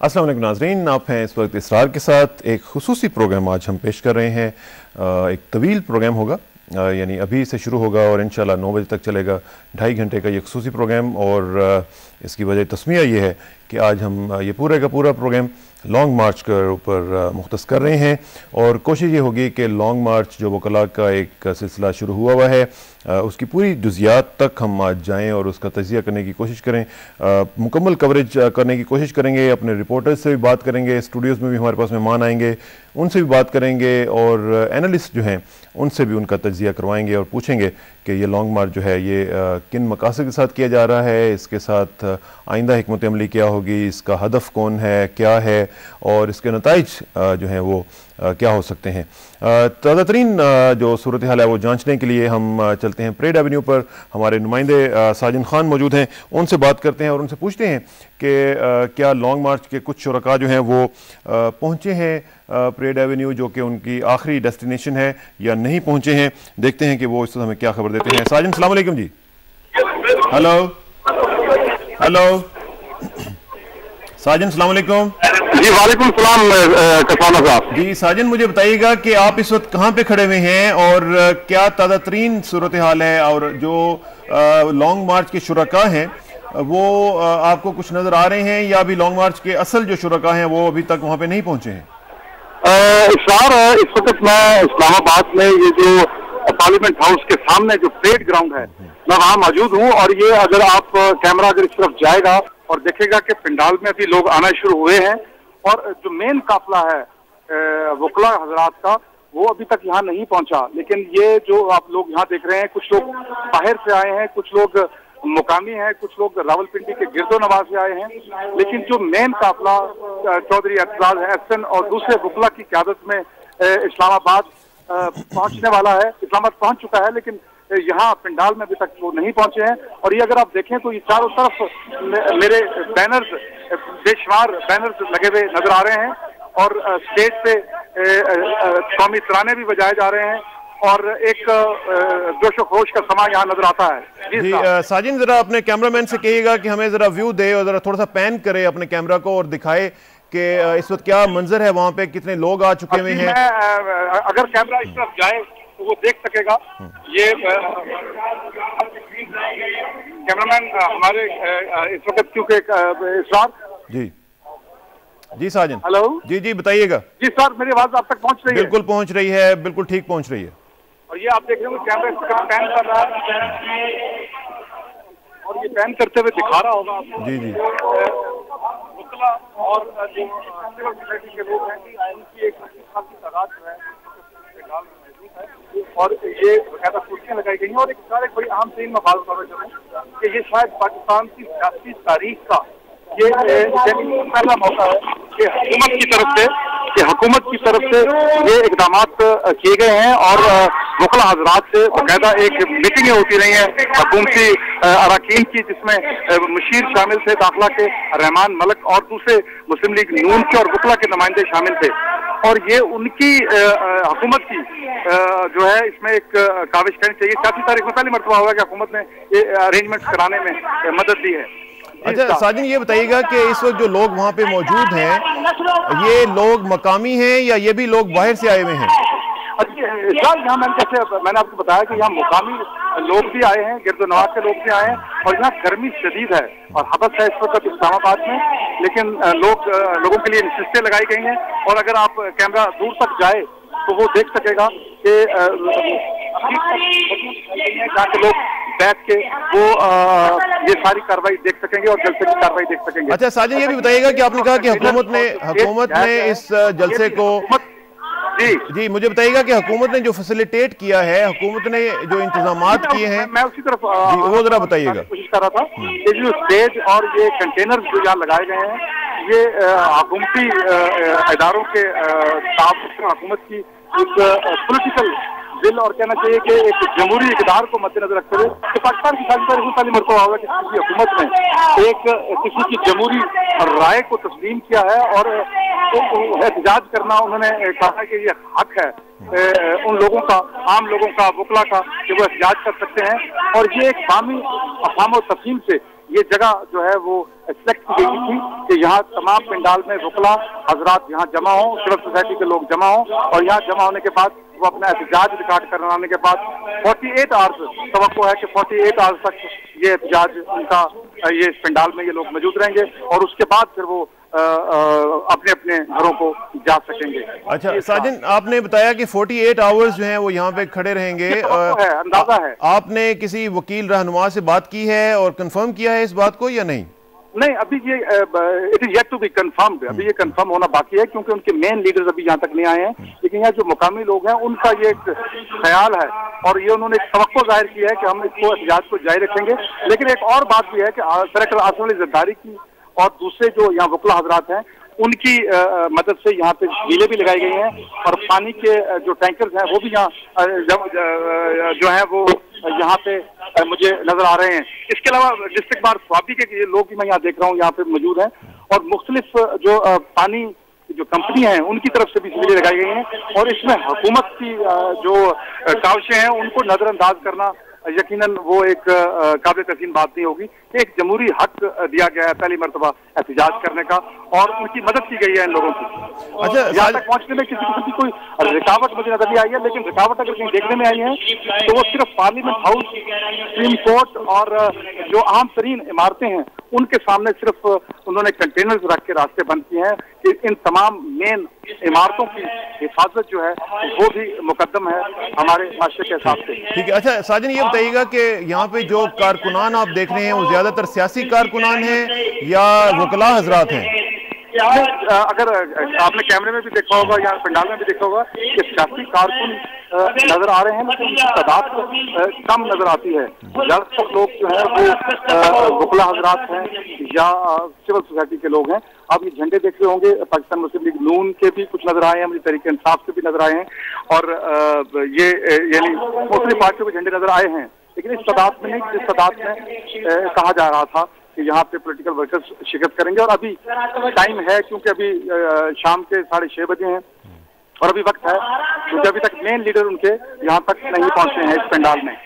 अस्सलाम वालेकुम नाज़रीन, आप हैं इस वक्त इसरार के साथ। एक खुसूसी प्रोग्राम आज हम पेश कर रहे हैं। एक तवील प्रोग्राम होगा, यानी अभी से शुरू होगा और इंशाल्लाह 9 बजे तक चलेगा। 2.5 घंटे का ये खुसूसी प्रोग्राम, और इसकी वजह तस्मिया ये है कि आज हम ये पूरा का पूरा प्रोग्राम लॉन्ग मार्च के ऊपर मुख्तस कर रहे हैं। और कोशिश ये होगी कि लॉन्ग मार्च जो वकला का एक सिलसिला शुरू हुआ है उसकी पूरी जुज़ियात तक हम आज जाएँ और उसका तजिया करने की कोशिश करें। मुकम्मल कवरेज करने की कोशिश करेंगे। अपने रिपोर्टर्स से भी बात करेंगे, स्टूडियोज़ में भी हमारे पास मेहमान आएंगे, उनसे भी बात करेंगे, और एनालिस्ट जो हैं उनसे भी उनका तजिया करवाएंगे और पूछेंगे कि ये लॉन्ग मार्च जो है ये किन मकासद के साथ किया जा रहा है, इसके साथ आइंदा हिकमत अमली क्या होगी, इसका हदफ कौन है, क्या है, और इसके नताइज जो हैं वो क्या हो सकते हैं। ताज़ा तरीन जो सूरत हाल है वो जांचने के लिए हम चलते हैं परेड एवेन्यू पर। हमारे नुमाइंदे साजिन खान मौजूद हैं, उनसे बात करते हैं और उनसे पूछते हैं कि क्या लॉन्ग मार्च के कुछ शुरका जो हैं वो पहुँचे हैं परेड एवेन्यू, जो कि उनकी आखिरी डेस्टिनेशन है, या नहीं पहुँचे हैं। देखते हैं कि वो इस हमें क्या खबर देते हैं। साजिन अस्सलाम वालेकुम जी। हेलो हेलो साजिन अस्सलाम वालेकुम। जी वालेकुम सलाम कसाना साहब। जी साजिन, मुझे बताइएगा कि आप इस वक्त कहाँ पे खड़े हुए हैं और क्या ताज़ा तरीन सूरत हाल है, और जो लॉन्ग मार्च के शुरका हैं वो आपको कुछ नजर आ रहे हैं, या अभी लॉन्ग मार्च के असल जो शुरका हैं वो अभी तक वहाँ पे नहीं पहुंचे हैं? सर, इस वक्त मैं इस्लामाबाद में ये जो पार्लियामेंट हाउस के सामने जो परेड ग्राउंड है मैं वहाँ मौजूद हूँ। और ये अगर आप कैमरा अगर इस तरफ जाएगा और देखेगा कि पंडाल में अभी लोग आना शुरू हुए हैं, और जो मेन काफिला है वकला हजरात का वो अभी तक यहाँ नहीं पहुंचा। लेकिन ये जो आप लोग यहाँ देख रहे हैं, कुछ लोग बाहर से आए हैं, कुछ लोग मुकामी हैं, कुछ लोग रावलपिंडी के गिरदो नवाज से आए हैं। लेकिन जो मेन काफिला चौधरी एतजाज हसन और दूसरे वकला की क़यादत में इस्लामाबाद पहुंचने वाला है, इस्लामाबाद पहुंच चुका है, लेकिन यहाँ पंडाल में अभी तक वो नहीं पहुंचे हैं। और ये अगर आप देखें तो ये चारों तरफ मेरे बैनर्स, बेशुमार बैनर्स लगे हुए नजर आ रहे हैं, और स्टेज पे कौमी तराने भी बजाए जा रहे हैं, और एक जोशो खरोश का समा यहाँ नजर आता है। जी साजिन, जरा अपने कैमरामैन से कहिएगा कि हमें जरा व्यू दे और जरा थोड़ा सा पैन करे अपने कैमरा को और दिखाए कि इस वक्त क्या मंजर है, वहाँ पे कितने लोग आ चुके हुए हैं। अगर कैमरा इस तरफ जाए तो वो देख सकेगा। ये कैमरामैन हमारे इस वक्त क्योंकि इसरार जी जी साजिन, हेलो जी जी बताइएगा। जी सर, मेरी आवाज आप तक पहुंच रही है? बिल्कुल पहुंच रही है, बिल्कुल ठीक पहुंच रही है। और ये आप देख रहे हो कैमरा इस तरफ पैन कर रहा है, और ये पैन करते हुए दिखा रहा होगा आपको। जी जी वकला और जो सिविल सोसाइटी के लोग हैं उनकी एक खासी तादाद जो है और ये बकायदा कुर्सियां लगाई गई हैं। और एक बड़ी अहम चीज मैं बात करना चाहूँ कि ये शायद पाकिस्तान की सियासी तारीख का ये पहला मौका है कि हुकूमत की तरफ से ये इकदाम किए गए हैं, और वकला हजरात से बकायदा एक मीटिंगें होती रही हैं हुकूमती अरकान की, जिसमें मुशीर शामिल थे दाखिला के, रहमान मलक, और दूसरे मुस्लिम लीग नून के और वकला के नुमाइंदे शामिल थे। और ये उनकी हुकूमत की जो है इसमें एक काविश करनी चाहिए। सियासी तारीख में पहली मरतबा हुआ कि हुकूमत ने ये अरेंजमेंट्स कराने में मदद दी है। अच्छा साजिन, ये बताइएगा कि इस वक्त जो लोग वहाँ पे मौजूद हैं ये लोग मकामी हैं या ये भी लोग बाहर से आए हुए हैं? यहाँ मैंने आपको बताया कि यहाँ मुकामी लोग भी आए हैं, गिरदो नवाज के लोग भी आए हैं, और यहाँ गर्मी शदीद है और हबस है इस वक्त इस्लामाबाद में। लेकिन लोगों के लिए नशिस्तें लगाई गई हैं, और अगर आप कैमरा दूर तक जाए तो वो देख सकेगा कि जहाँ के लोग बैठ के वो ये सारी कार्रवाई देख सकेंगे और जलसे की कार्रवाई देख सकेंगे। अच्छा साजिन, ये भी बताइएगा कि आपने कहा कि हुकूमत ने इस जलसे को जी मुझे बताइएगा कि हुकूमत ने जो फैसिलिटेट किया है, हुकूमत ने जो इंतजामात किए हैं, मैं उसी तरफ वो जरा बताइएगा। कोशिश कर रहा था ये जो स्टेज और ये कंटेनर जो यहाँ लगाए गए हैं, ये हुकूमती इदारों के हुकूमत की एक पॉलिटिकल बिल, और कहना चाहिए कि एक जमहूरी इक़दार को मद्देनजर रखते हुए पाकिस्तान की पहली मरतबा हुआ कि किसी हुकूमत ने एक किसी की जमहूरी राय को तस्लीम किया है, और एहतजाज करना उन्होंने कहा कि ये हक है उन लोगों का, आम लोगों का, वकला का, कि वो एहतजाज कर सकते हैं। और ये एक बामी अफहाम और तफहीम से ये जगह जो है वो सेलेक्ट की गई थी कि यहाँ तमाम पंडाल में वकला हजरात यहाँ जमा हो, सिविल सोसाइटी के लोग जमा हो, और यहाँ जमा होने के बाद वो अपना एहतजाज रिकॉर्ड कराने के बाद 48 आवर्स तवक्को है कि 48 आवर्स तक ये एहतजाज उनका ये इस पंडाल में ये लोग मौजूद रहेंगे, और उसके बाद फिर वो अपने अपने घरों को जा सकेंगे। अच्छा साजिन, आपने बताया कि 48 आवर्स जो हैं वो यहाँ पे खड़े रहेंगे, अंदाजा है। आपने किसी वकील रहनुमा से बात की है और कंफर्म किया है इस बात को या नहीं? नहीं, अभी ये it is yet to be confirmed, अभी ये कंफर्म होना बाकी है क्योंकि उनके मेन लीडर्स अभी यहाँ तक नहीं आए हैं, लेकिन यहाँ जो मुकामी लोग हैं उनका ये एक ख्याल है और ये उन्होंने एक तवक्को जाहिर किया है कि हम इसको एहतजाज को जारी रखेंगे। लेकिन एक और बात भी है कि डायरेक्टर आसिफ अली जरदारी की और दूसरे जो यहाँ वकला हजरात हैं उनकी मदद से यहाँ पे झीलें भी लगाई गई हैं और पानी के जो टैंकर्स हैं वो भी यहाँ जो है वो यहाँ पे मुझे नजर आ रहे हैं। इसके अलावा डिस्ट्रिक्ट बार स्वाबी के ये लोग भी मैं यहाँ देख रहा हूँ यहाँ पे मौजूद हैं, और मुख्तलिफ जो पानी जो कंपनी है उनकी तरफ से भी झीलें लगाई गई हैं, और इसमें हुकूमत की जो काविशें हैं उनको नजरअंदाज करना यकीनन वो एक काबिल तस्लीम बात नहीं होगी। एक जमहूरी हक दिया गया है पहली मरतबा एहतजाज करने का, और उनकी मदद की गई है इन लोगों की। अच्छा, यहाँ तक पहुंचने में किसी किस्म की कोई रिकावट मुझे नजर नहीं आई है, लेकिन रिकावट अगर कहीं देखने में आई है तो वो सिर्फ पार्लियामेंट हाउस, सुप्रीम कोर्ट और जो आम तरीन इमारतें हैं उनके सामने सिर्फ उन्होंने कंटेनर्स रख के रास्ते बंद किए हैं कि इन तमाम मेन इमारतों की हिफाजत जो है वो भी मुकद्दम है हमारे माशरे के हिसाब से। ठीक है। अच्छा साजिन, ये बताइएगा कि यहाँ पे जो कारकुनान आप देख रहे हैं वो ज्यादातर सियासी कारकुनान हैं या वकला हजरात हैं? अगर आपने कैमरे में भी देखा होगा या पंडाल में भी देखा होगा कि सियासी कारकुन नजर आ रहे हैं, लेकिन उनकी तादाद कम नजर आती है। ज्यादातर लोग जो है वो वकला हजरात हैं या सिविल सोसाइटी के लोग हैं। आप ये झंडे देख रहे होंगे, पाकिस्तान मुस्लिम लीग नून के भी कुछ नजर आए हैं, मुझे तहरीक इंसाफ के भी नजर आए हैं, और ये यानी मुस्लिम पार्टियों के झंडे नजर आए हैं, लेकिन इस तादाद में नहीं जिस तादाद में कहा जा रहा था कि यहाँ पे पॉलिटिकल वर्कर्स शिरकत करेंगे। और अभी टाइम है क्योंकि अभी शाम के 6:30 बजे हैं और अभी वक्त है क्योंकि अभी तक मेन लीडर उनके यहाँ तक नहीं पहुंचे हैं इस पंडाल में।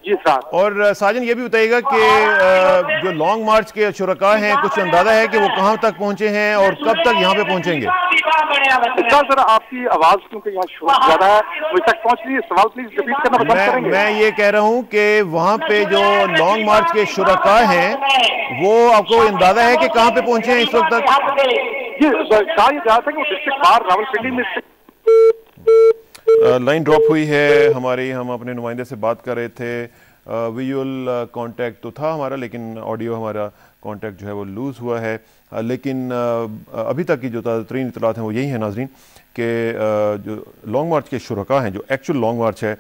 जी सर। और साजन ये भी बताइएगा कि जो लॉन्ग मार्च के शुरका हैं, कुछ अंदाजा है कि वो कहाँ तक पहुंचे हैं और कब तक यहाँ पे पहुंचेंगे? सर आपकी आवाज क्योंकि यहाँ शोर ज्यादा है मुझ तक पहुंच रही है, सवाल प्लीज रिपीट करना पसंद करेंगे? मैं ये कह रहा हूँ कि वहाँ पे जो लॉन्ग मार्च के शुरका हैं वो आपको अंदाजा है कि कहाँ पे पहुंचे हैं इस वक्त तक? जी कहा यह जा था कि वो डिस्ट्रिक्ट बाहर रावलपिंडी में लाइन ड्रॉप हुई है हमारी, हम अपने नुमाइंदे से बात कर रहे थे। विजुअल कांटेक्ट तो था हमारा, लेकिन ऑडियो हमारा कांटेक्ट जो है वो लूज़ हुआ है। लेकिन अभी तक की जो ताज़ा-तरीन इत्तलात हैं वो यही है नाजरीन कि जो लॉन्ग मार्च के शुरका हैं, जो एक्चुअल लॉन्ग मार्च है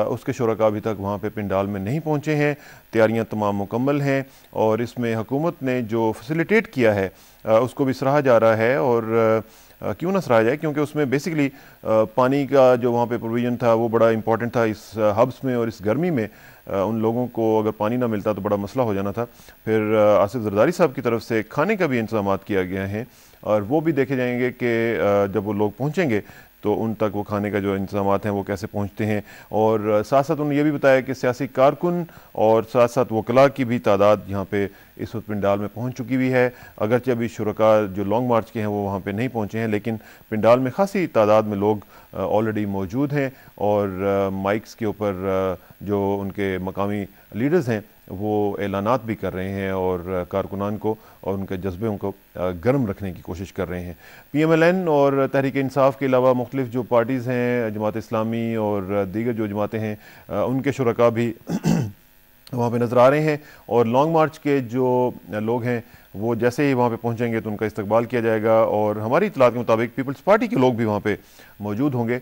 उसके शुरका अभी तक वहाँ पे पिंडाल में नहीं पहुँचे हैं। तैयारियाँ तमाम मुकम्मल हैं और इसमें हुकूमत ने जो फैसिलिटेट किया है उसको भी सराहा जा रहा है। और क्यों ना सराहा जाए, क्योंकि उसमें बेसिकली पानी का जो वहाँ पे प्रोविज़न था वो बड़ा इंपॉर्टेंट था इस हब्स में, और इस गर्मी में उन लोगों को अगर पानी ना मिलता तो बड़ा मसला हो जाना था। फिर आसिफ जरदारी साहब की तरफ से खाने का भी इंतजाम किया गया है और वो भी देखे जाएंगे कि जब वो लोग पहुँचेंगे तो उन तक वो खाने का जो इंतजाम हैं वो कैसे पहुँचते हैं। और साथ साथ उन्होंने ये भी बताया कि सियासी कारकुन और साथ साथ वकला की भी तादाद यहाँ पे इस वक्त पिंडाल में पहुँच चुकी हुई है। अगरचे अभी शुरका जो लॉन्ग मार्च के हैं वो वहाँ पे नहीं पहुँचे हैं, लेकिन पिंडाल में खासी तादाद में लोग ऑलरेडी मौजूद हैं और माइक्स के ऊपर जो उनके मकामी लीडर्स हैं वो ऐलानात भी कर रहे हैं और कारकुनान को और उनके जज्बे को गर्म रखने की कोशिश कर रहे हैं। PMLN और तहरीक इंसाफ के अलावा मुख्तलिफ जो पार्टीज़ हैं, जमात इस्लामी और दीगर जो जमातें हैं, उनके शुरका भी वहाँ पे नज़र आ रहे हैं। और लॉन्ग मार्च के जो लोग हैं वो जैसे ही वहाँ पे पहुँचेंगे तो उनका इस्तकबाल किया जाएगा और हमारी इत्तलात के मुताबिक पीपल्स पार्टी के लोग भी वहाँ पे मौजूद होंगे।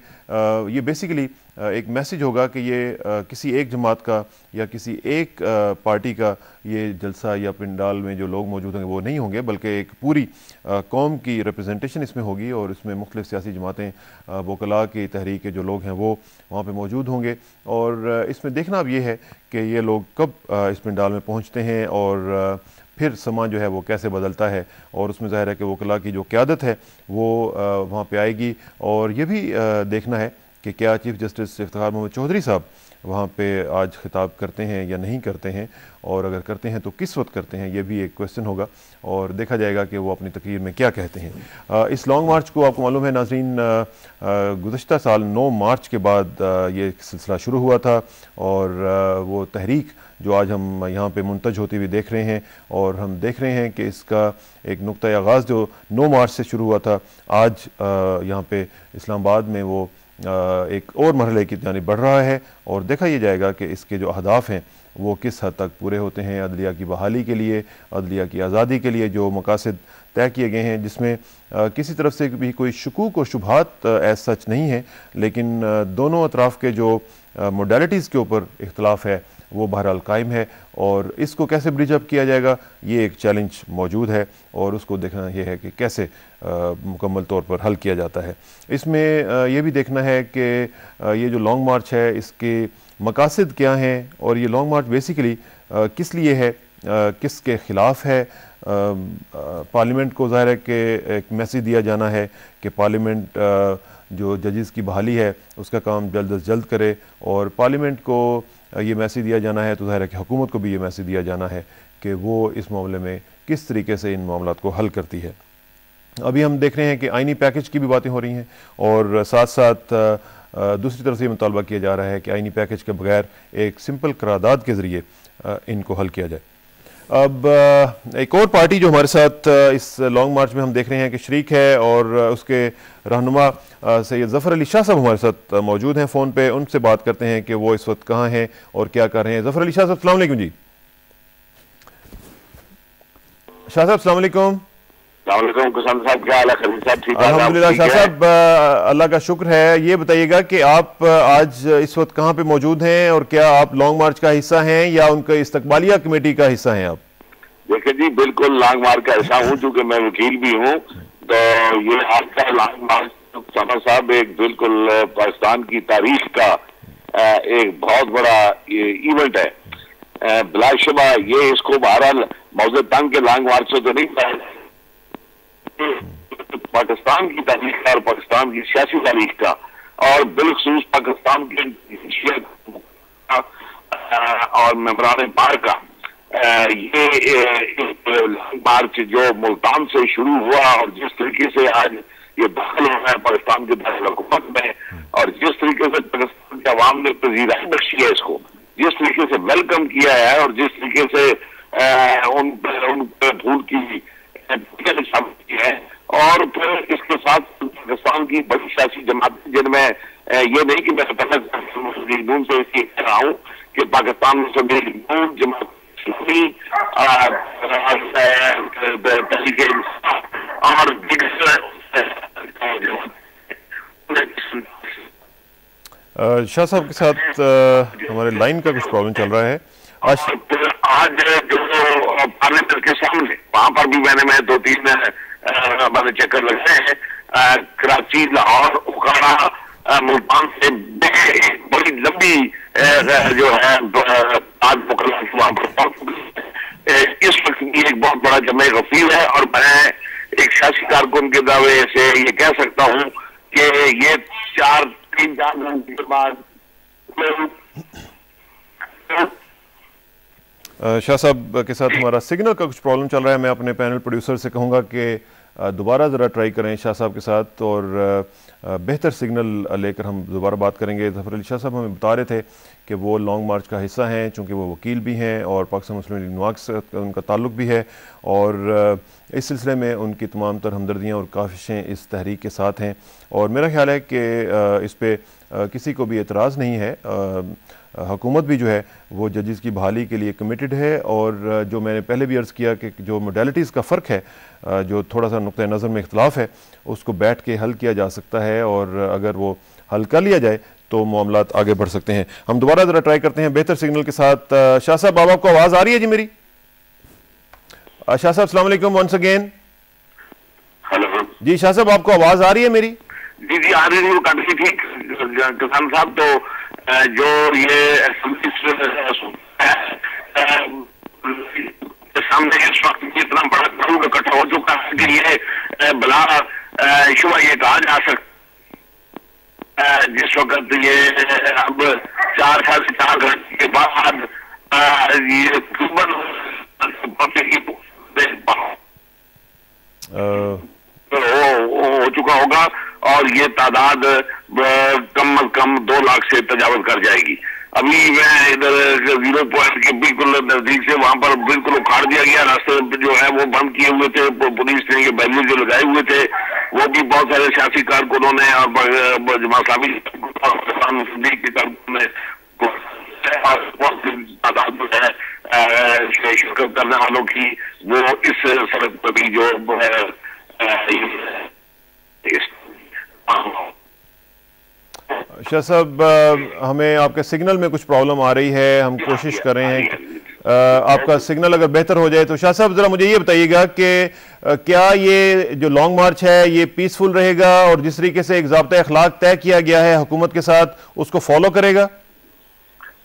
ये बेसिकली एक मैसेज होगा कि ये किसी एक जमात का या किसी एक पार्टी का ये जलसा या पिंडाल में जो लोग मौजूद होंगे वो नहीं होंगे, बल्कि एक पूरी कौम की रिप्रेजेंटेशन इसमें होगी और इसमें मुख्तलिफ सियासी जमातें, वकला की तहरीक के जो लोग हैं वो वहाँ पे मौजूद होंगे। और इसमें देखना अब ये है कि ये लोग कब इस पिंडाल में पहुँचते हैं और फिर समा जो है वो कैसे बदलता है, और उसमें ज़ाहिर है कि वकला की जो क़यादत है वो वहाँ पे आएगी। और ये भी देखना है कि क्या चीफ जस्टिस इफ्तिखार मोहम्मद चौधरी साहब वहाँ पे आज खिताब करते हैं या नहीं करते हैं, और अगर करते हैं तो किस वक्त करते हैं, ये भी एक क्वेश्चन होगा और देखा जाएगा कि वो अपनी तकरीर में क्या कहते हैं। इस लॉन्ग मार्च को आपको मालूम है नाज़रीन, गुज़श्ता साल 9 मार्च के बाद ये सिलसिला शुरू हुआ था और वो तहरीक जो आज हम यहाँ पे मुंतज होती हुई देख रहे हैं, और हम देख रहे हैं कि इसका एक नुक्ता आगाज़ जो 9 मार्च से शुरू हुआ था, आज यहाँ पे इस्लामाबाद में वो एक और मरहले की जानिब बढ़ रहा है, और देखा यह जाएगा कि इसके जो अहदाफ हैं वो किस हद तक पूरे होते हैं। अदलिया की बहाली के लिए, अदलिया की आज़ादी के लिए जो मकासद तय किए गए हैं, जिसमें किसी तरफ से भी कोई शकूक और शुबहात एज सच नहीं है, लेकिन दोनों अतराफ़ के जो मोडालिटीज़ के ऊपर इख्तलाफ है वो बहरहाल कायम है, और इसको कैसे ब्रिज अप किया जाएगा ये एक चैलेंज मौजूद है, और उसको देखना यह है कि कैसे मुकम्मल तौर पर हल किया जाता है। इसमें यह भी देखना है कि ये जो लॉन्ग मार्च है इसके मकासद क्या हैं, और ये लॉन्ग मार्च बेसिकली किस लिए है, किसके ख़िलाफ़ है। पार्लियामेंट को ज़ाहिर है कि एक मैसेज दिया जाना है कि पार्लियामेंट जो जजेस की बहाली है उसका काम जल्द अज जल्द करे, और पार्लियामेंट को ये मैसेज दिया जाना है तो ज़ाहिर है कि हुकूमत को भी ये मैसेज दिया जाना है कि वो इस मामले में किस तरीके से इन मामलात को हल करती है। अभी हम देख रहे हैं कि आइनी पैकेज की भी बातें हो रही हैं, और साथ साथ दूसरी तरफ से ये मुतालबा किया जा रहा है कि आइनी पैकेज के बगैर एक सिंपल करारदाद के ज़रिए इनको हल किया जाए। अब एक और पार्टी जो हमारे साथ इस लॉन्ग मार्च में हम देख रहे हैं कि शरीक है, और उसके रहनुमा सैयद ज़फ़र अली शाह साहब हमारे साथ मौजूद हैं फ़ोन पे। उनसे बात करते हैं कि वो इस वक्त कहाँ हैं और क्या कर रहे हैं। ज़फ़र अली शाह साहब अस्सलाम वालेकुम जी। शाह साहब अस्सलाम वालेकुम। अल्हम्दुलिल्लाह शाह साहब, अल्लाह का शुक्र है। ये बताइएगा कि आप आज इस वक्त कहाँ पे मौजूद हैं, और क्या आप लॉन्ग मार्च का हिस्सा हैं या उनके इस्तकबालिया कमेटी का हिस्सा हैं आप? देखिए जी, बिल्कुल लॉन्ग मार्च का हिस्सा हूँ, चूंकि मैं वकील भी हूँ। तो ये आपका लॉन्ग मार्च सना साहब एक बिल्कुल पाकिस्तान की तारीख का एक बहुत बड़ा इवेंट है। बिलाशुबा ये इसको बहरहाल मौजूद तंग के लॉन्ग मार्च से तो नहीं पाया, पाकिस्तान की तारीख का और पाकिस्तान की सियासी तारीख का, और बिलखसूस पाकिस्तान के और मेंबरान बार का ये मार्च जो मुल्तान से शुरू हुआ, और जिस तरीके से आज ये दाखिल हुआ है पाकिस्तान के दारकूमत में, और जिस तरीके से पाकिस्तान के अवाम ने पजीराई बख्शी है इसको, जिस तरीके से वेलकम किया है, और जिस तरीके से उन फूल की है, और फिर इसके साथ पाकिस्तान की बड़ी सियासी जमातें, जिनमें ये नहीं कि मैं मुस्लिम नून से इसलिए कह रहा हूँ कि पाकिस्तान में मुस्लिम जमात और शाह साहब के साथ हमारे लाइन का कुछ प्रॉब्लम चल रहा है। आज जो पार्लियामेंट के सामने वहां पर भी मैं 2-3 मैंने चक्कर लगाए हैं। कराची, लाहौर, उकाड़ा, मुल्तान से एक बड़ी लंबी जो है आज मुकर्रर वहां पर इस वक्त भी एक बहुत बड़ा जमे गफीर है, और मैं एक सियासी कारकुन के दावे से ये कह सकता हूँ कि ये 3-4 घंटे के बाद शाह साहब के साथ हमारा सिग्नल का कुछ प्रॉब्लम चल रहा है। मैं अपने पैनल प्रोड्यूसर से कहूँगा कि दोबारा ज़रा ट्राई करें शाह साहब के साथ, और बेहतर सिग्नल लेकर हम दोबारा बात करेंगे। ज़फ़र अली शाह साहब हमें बता रहे थे कि वो लॉन्ग मार्च का हिस्सा हैं, चूँकि वो वकील भी हैं और पाकिस्तान मुस्लिम लीग नवाज़ से उनका ताल्लुक़ भी है, और इस सिलसिले में उनकी तमाम तर हमदर्दियाँ और काविशें इस तहरीक के साथ हैं। और मेरा ख्याल है कि इस पर किसी को भी एतराज़ नहीं है। हुकूमत भी जो है वो जजेस की बहाली के लिए कमिटेड है, और जो मैंने पहले भी अर्ज़ किया कि जो मोडालिटीज़ का फ़र्क है, जो थोड़ा सा नुक्ता नज़र में इख्तलाफ है, उसको बैठ के हल किया जा सकता है, और अगर वो हल कर लिया जाए तो मामलात आगे बढ़ सकते हैं। हम दोबारा ज़रा ट्राई करते हैं बेहतर सिग्नल के साथ। शाह साहब, आपको आवाज़ आ रही है जी मेरी? शाह साहब अस्सलाम वालेकुम वंस अगेन। हेलो जी शाह साहब, आपको आवाज़ आ रही है मेरी? जी जी आ रही है, काफी ठीक। किसान साहब, तो जो ये सामने इस वक्त इतना बड़ा क्राउड इकट्ठा हो चुका है कि ये बला शुबा ये कहा जा सकता जिस इस वक्त ये अब 4-4.5 घंटे के बाद ये तकरीबन हो चुका होगा और ये तादाद कम अज कम 2 लाख से तजावज कर जाएगी। अभी मैं इधर 0 पॉइंट के बिल्कुल नजदीक से वहां पर बिल्कुल उखाड़ दिया गया, रास्ते जो है वो बंद किए हुए थे, पुलिस ने ये बैरियर जो लगाए हुए थे वो भी बहुत सारे सियासी कारकुनों ने और जमात इस्लामी के कारकुनों ने तादाद जो है शिरकत करने वालों की वो इस सड़क पर भी जो शाह साहब, हमें आपके सिग्नल में कुछ प्रॉब्लम आ रही है, हम कोशिश कर रहे हैं आपका सिग्नल अगर बेहतर हो जाए तो। शाह साहब जरा मुझे ये बताइएगा कि क्या ये जो लॉन्ग मार्च है ये पीसफुल रहेगा और जिस तरीके से एक ज़ाब्ता अखलाक तय किया गया है हुकूमत के साथ उसको फॉलो करेगा?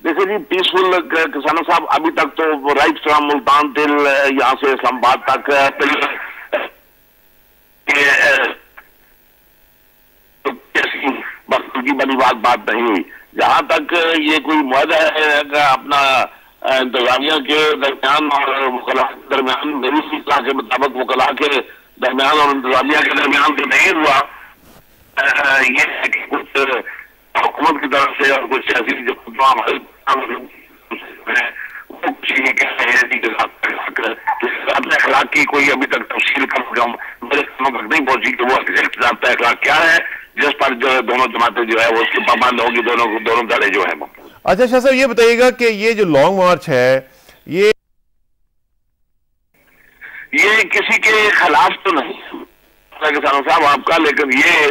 देखिए जी, पीसफुल किसानों साहब, अभी तक तो राइट फ्रॉम मुल्तान तिल यहाँ से इस्लामाबाद तक की बनी बात नहीं हुई। जहां तक ये कोई मुआहदा है अपना इंतजामिया के दरमियान और वकला के दरमियान, मेरी इत्तला के मुताबिक वकला के दरमियान और इंतजामिया के दरमियान तो नहीं हुआ। ये है कि कुछ हुकूमत की तरफ से और कुछ सियासी जो हमारे वो कुछ ये कह रहे हैं कि अखलाक की कोई अभी तक तफसील कम मेरे तक नहीं पहुंची कि वो एग्जैक्ट ज़ाब्ता अखलाक क्या है जिस पर जो दोनों जमातें जो है वो उसकी पाबंद होगी, दोनों दड़े जो है। अच्छा शाह साहब, ये बताइएगा कि ये जो लॉन्ग मार्च है ये किसी के खिलाफ तो नहीं किसानों साहब आपका, लेकिन ये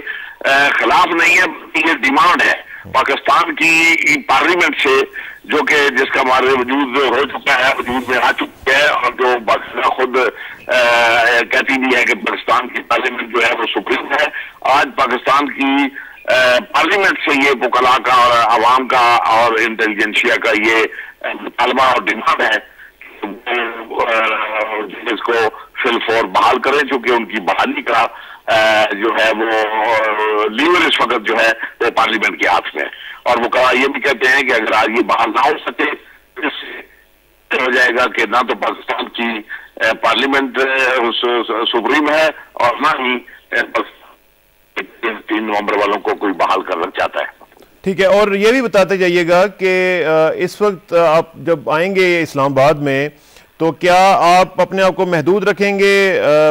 खिलाफ नहीं है, ये डिमांड है पाकिस्तान की पार्लियामेंट से, जो कि जिसका हमारे वजूद हो चुका है, वजूद में आ चुका है और जो पाकिस्तान खुद कहती भी है कि पाकिस्तान की पार्लियामेंट जो है वो सुप्रीम है। आज पाकिस्तान की पार्लियामेंट से ये वकला का और अवाम का और इंटेलिजेंसिया का ये मुतालबा और डिमांड है इसको फिलफोर बहाल करें, चूंकि उनकी बहाली का जो है वो लीवर इस वक्त जो है वो पार्लियामेंट के हाथ में है। और वो कहा ये भी कहते हैं कि अगर आज ये बहाल ना हो सके इससे हो जाएगा कि ना तो पाकिस्तान की पार्लियामेंट सुप्रीम है और ना ही 3 नवंबर वालों को कोई बहाल करना चाहता है। ठीक है, और ये भी बताते जाइएगा कि इस वक्त आप जब आएंगे इस्लामाबाद में तो क्या आप अपने आप को महदूद रखेंगे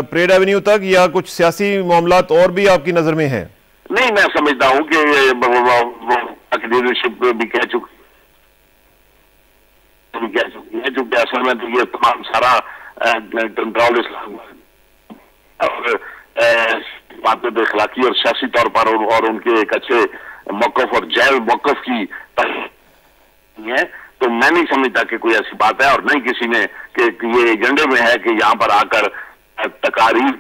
परेड एवेन्यू तक या कुछ सियासी मामलात और भी आपकी नजर में हैं? नहीं, मैं समझता हूँ कि लीडरशिप भी कह चुकी है, चूंकि असल में तो ये तमाम सारा कंट्रोल और बातें अखलाकी और सियासी तौर पर और उनके एक अच्छे मौकफ और जैव मौकफ की है, तो मैं नहीं समझता कि कोई ऐसी बात है और नहीं किसी ने कि ये एजेंडे में है कि यहाँ पर आकर तकारीर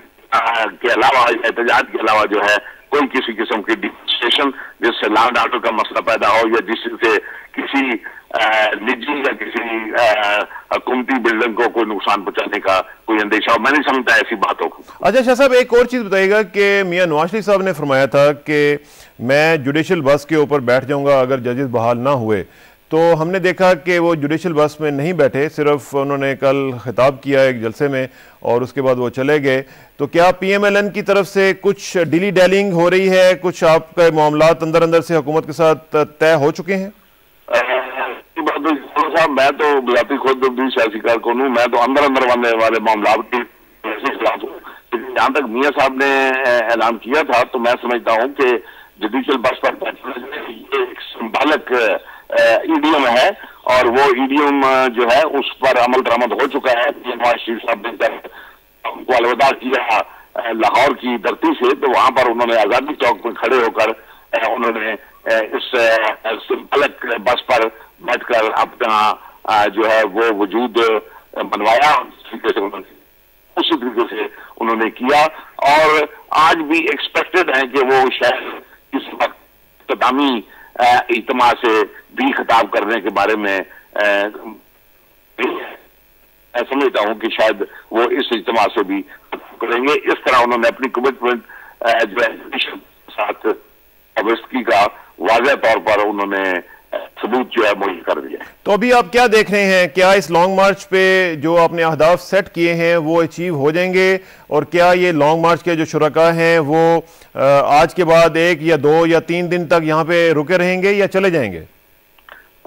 के अलावा, एहतजाज के अलावा जो है कोई किसी किस्म की डिमॉन्स्ट्रेशन जिससे लॉ एंड ऑर्डर का मसला पैदा हो या जिससे किसी निजी या किसी हुकूमती बिल्डिंग को कोई नुकसान पहुंचाने का कोई अंदेशा हो, मैं नहीं समझता ऐसी बात हो। अच्छा शाह साहब, एक और चीज बताइएगा कि मियां नवाज शरीफ साहब ने फरमाया था कि मैं जुडिशल बस के ऊपर बैठ जाऊंगा अगर जजेस बहाल ना हुए, तो हमने देखा कि वो जुडिशल बस में नहीं बैठे, सिर्फ उन्होंने कल खिताब किया एक जलसे में और उसके बाद वो चले गए। तो क्या PMLN की तरफ से कुछ डीली डैलिंग हो रही है, कुछ आपके मामलात अंदर अंदर से हुकूमत के साथ तय हो चुके हैं? साहब, मैं तो जाती खुद भी सियासी कारकुन हूँ, मैं तो अंदर अंदर वाले मामलात के खिलाफ हूँ। लेकिन जहाँ तक मियाँ साहब ने ऐलान किया था तो मैं समझता हूँ कि जुडिशल बस पर ये एक संभालक ईडीएम है और वो ईडीएम जो है उस पर अमल दरामद हो चुका है। नवाज शरीफ साहब ने उनको अलविदा किया लाहौर की धरती से, तो वहां पर उन्होंने आजादी चौक में खड़े होकर उन्होंने इस संभालक बस पर बैठकर अपना जो है वो वजूद बनवाया, उसी तरीके से उन्होंने किया और आज भी एक्सपेक्टेड है कि वो शायद इस वक्त इक़्तिदामी इज्तिमा से भी खिताब करने के बारे में मैं समझता हूँ कि शायद वो इस इज्तिमा से भी करेंगे। इस तरह उन्होंने अपनी कमिटमेंट जो है साथ वाबस्तगी का वाज़ह तौर पर उन्होंने सबूत जो है मुहैया कर दिया। तो अभी आप क्या देख रहे हैं, क्या इस लॉन्ग मार्च पे जो आपने अहदाफ सेट किए हैं वो अचीव हो जाएंगे, और क्या ये लॉन्ग मार्च के जो शुरका हैं वो आज के बाद 1 या 2 या 3 दिन तक यहाँ पे रुके रहेंगे या चले जाएंगे?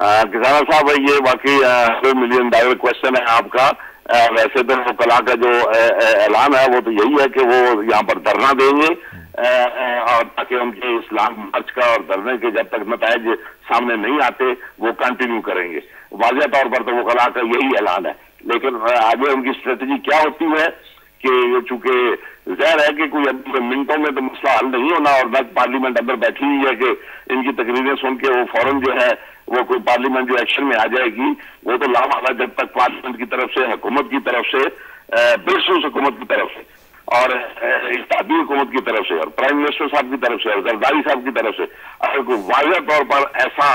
किसान साहब, ये वाकई $100 मिलियन क्वेश्चन है आपका। वैसे तो वकला का जो ऐलान है वो तो यही है कि वो यहाँ पर धरना देंगे, और ताकि उनके इस लॉन्ग मार्च का और धरने के जब तक नताइज सामने नहीं आते वो कंटिन्यू करेंगे। वाज़ह तौर पर तो वकला का यही ऐलान है, लेकिन आगे उनकी स्ट्रेटजी क्या होती है कि चूंकि ज़ाहिर है कि कोई मिनटों में तो मसला हल नहीं होना, और न पार्लियामेंट अंदर बैठी हुई है कि इनकी तकरीरें सुन के वो फौरन जो है वो कोई पार्लियामेंट जो एक्शन में आ जाएगी, वो तो लावाला जब तक पार्लियामेंट की तरफ से, हुकूमत की तरफ से, ब्रिटिश हुकूमत की तरफ से और इत्तेहादी हुकूमत की तरफ से और प्राइम मिनिस्टर साहब की तरफ से और जरदारी साहब की तरफ से अगर कोई वाज़ह तौर पर ऐसा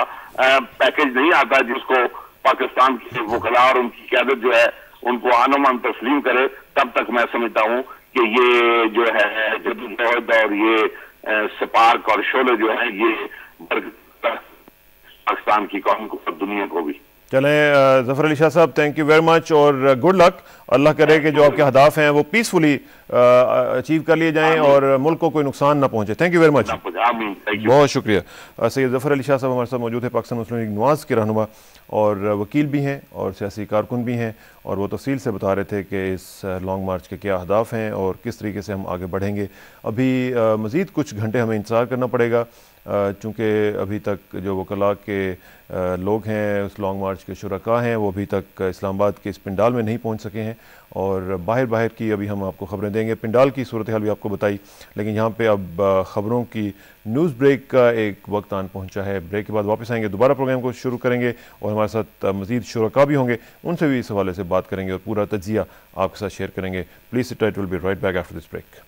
पैकेज नहीं आता जिसको पाकिस्तान के वकला और उनकी क़यादत जो है उनको आनमान तस्लीम करे, तब तक मैं समझता हूँ कि ये जो है जदोजहद और ये स्पार्क और शोले जो है ये पाकिस्तान की कौम को और दुनिया को भी। चलें ज़फ़र अली शाह साहब, थैंक यू वेरी मच और गुड लक। अल्लाह करे कि जो आपके हदाफ हैं वो पीसफुली अचीव कर लिए जाएं और मुल्क को कोई नुकसान ना पहुंचे। थैंक यू वेरी मच, बहुत शुक्रिया। सैयद ज़फ़र अली शाह साहब हमारे साथ मौजूद है, पाकिस्तान मुस्लिम लीग नवाज़ के रहनुमा और वकील भी हैं और सियासी कारकुन भी हैं, और वो तफसील से बता रहे थे कि इस लॉन्ग मार्च के क्या अहदाफ हैं और किस तरीके से हम आगे बढ़ेंगे। अभी मज़ीद कुछ घंटे हमें इंतज़ार करना पड़ेगा, चूँकि अभी तक जो वकला के लोग हैं, उस लॉन्ग मार्च के शुरका हैं, वो अभी तक इस्लामाबाद के इस पिंडाल में नहीं पहुंच सके हैं, और बाहर की अभी हम आपको ख़बरें देंगे। पिंडाल की सूरत हाल भी आपको बताई, लेकिन यहाँ पे अब ख़बरों की न्यूज़ ब्रेक का एक वक्त आन पहुँचा है। ब्रेक के बाद वापस आएंगे, दोबारा प्रोग्राम को शुरू करेंगे और हमारे साथ मज़ीद शुरका भी होंगे, उनसे भी इस हवाले से बात करेंगे और पूरा तजिया आपके साथ शेयर करेंगे। Please sit tight, will be right back after this break.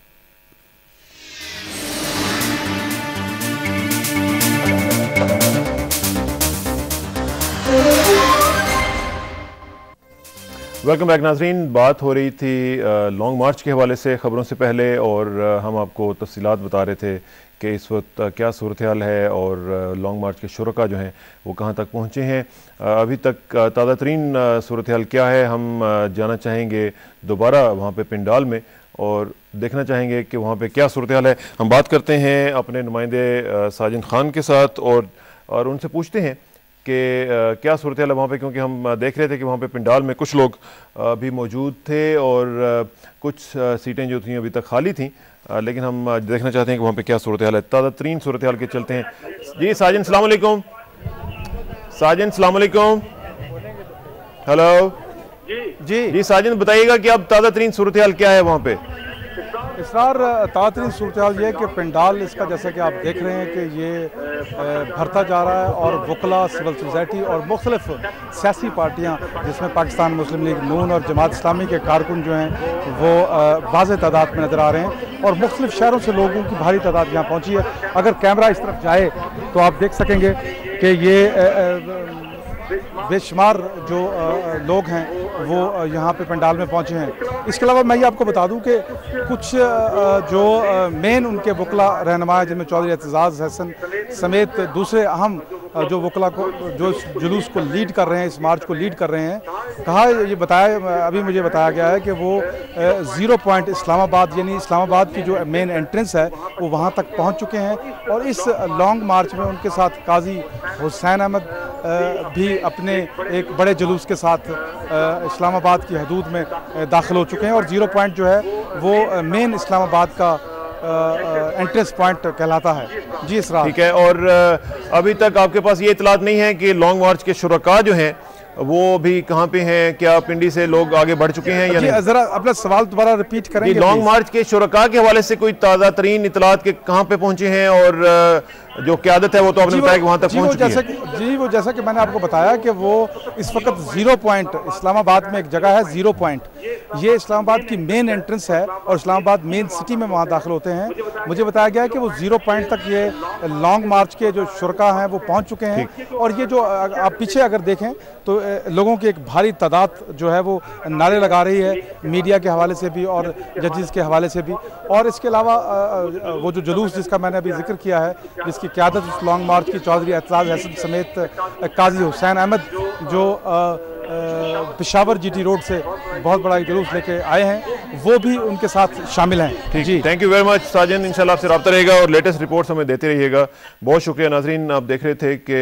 Welcome back नाजरीन। बात हो रही थी लॉन्ग मार्च के हवाले से ख़बरों से पहले, और हम आपको तफसीलात बता रहे थे कि इस वक्त क्या सूरत हाल है और लॉन्ग मार्च के शुरका जो हैं वो कहाँ तक पहुँचे हैं। अभी तक ताज़ा तरीन सूरत हाल क्या है, हम जाना चाहेंगे दोबारा वहाँ पे पिंडाल में और देखना चाहेंगे कि वहाँ पे क्या सूरत हाल है। हम बात करते हैं अपने नुमाइंदे साजिद खान के साथ और उनसे पूछते हैं कि क्या सूरत हाल है वहाँ पे, क्योंकि हम देख रहे थे कि वहाँ पे पिंडाल में कुछ लोग भी मौजूद थे और कुछ सीटें जो थी अभी तक खाली थीं, लेकिन हम देखना चाहते हैं कि वहाँ पे क्या सूरत हाल है। ताज़ा तरीन सूरत हाल के चलते हैं। जी साजिद अस्सलाम वालेकुम। साजिद अस्सलाम वालेकुम। हेलो जी साजिद, बताइएगा कि अब ताज़ा तरीन सूरत हाल क्या है वहाँ पे? इसरार ताज़ा तरीन सूरत हाल ये है कि पिंडाल इसका जैसा कि आप देख रहे हैं कि ये भरता जा रहा है, और वकला, सिविल सोसाइटी और मुख्तलिफ सियासी पार्टियाँ जिसमें पाकिस्तान मुस्लिम लीग नून और जमात इस्लामी के कारकुन जो हैं वो वाज़े तादाद में नज़र आ रहे हैं, और मुख्तलिफ शहरों से लोगों की भारी तादाद यहाँ पहुँची है। अगर कैमरा इस तरफ जाए तो आप देख सकेंगे कि ये बेशुमार जो लोग हैं वो यहाँ पे पंडाल में पहुँचे हैं। इसके अलावा मैं ये आपको बता दूँ कि कुछ जो मेन उनके वकला रहनुमा जिनमें चौधरी एतजाज़ हसन समेत दूसरे अहम जो वकला को जो जुलूस को लीड कर रहे हैं, इस मार्च को लीड कर रहे हैं, अभी मुझे बताया गया है कि वो 0 पॉइंट इस्लामाबाद यानी इस्लामाबाद की जो मेन एंट्रेंस है वो वहाँ तक पहुँच चुके हैं, और इस लॉन्ग मार्च में उनके साथ काजी हुसैन अहमद भी अपने एक बड़े जुलूस के साथ इस्लामाबाद की हदूद में दाखिल हो चुके हैं, और 0 पॉइंट जो है वो मेन इस्लामाबाद का एंट्रेंस पॉइंट कहलाता है। जी इसरार, ठीक है। और अभी तक आपके पास ये इतलात नहीं है कि लॉन्ग मार्च के शुरका जो हैं वो भी कहाँ पे हैं? क्या पिंडी से लोग आगे बढ़ चुके हैं या नहीं? जरा अपना सवाल दोबारा रिपीट करेंगे। लॉन्ग मार्च के शुरका के हवाले से कोई ताज़ा तरीन इतलात के कहाँ पे पहुंचे हैं, और जो क़यादत है वो तो आपने बताया कि वहाँ तक पहुँच चुकी है। वो जैसा कि मैंने आपको बताया कि वो इस वक्त 0 पॉइंट इस्लामाबाद में एक जगह है 0 पॉइंट, ये इस्लामाबाद की मेन एंट्रेंस है और इस्लामाबाद मेन सिटी में वहाँ दाखिल होते हैं। मुझे बताया गया है कि वो 0 पॉइंट तक ये लॉन्ग मार्च के जो शुरका हैं वो पहुँच चुके हैं, और ये जो आप पीछे अगर देखें तो लोगों की एक भारी तादाद जो है वो नारे लगा रही है, मीडिया के हवाले से भी और जजेस के हवाले से भी। और इसके अलावा वो जो जुलूस जिसका मैंने अभी जिक्र किया है, जिसकी की क़यादत इस लॉन्ग मार्च की चौधरी एतजाज़ हसन समेत काजी हुसैन अहमद जो पेशावर GT रोड से बहुत बड़ा जुलूस लेके आए हैं, वो भी उनके साथ शामिल हैं। जी, थैंक यू वेरी मच साजन, इंशाल्लाह आपसे रब्ता रहेगा और लेटेस्ट रिपोर्ट्स हमें देते रहिएगा। बहुत शुक्रिया। नाजरीन, आप देख रहे थे कि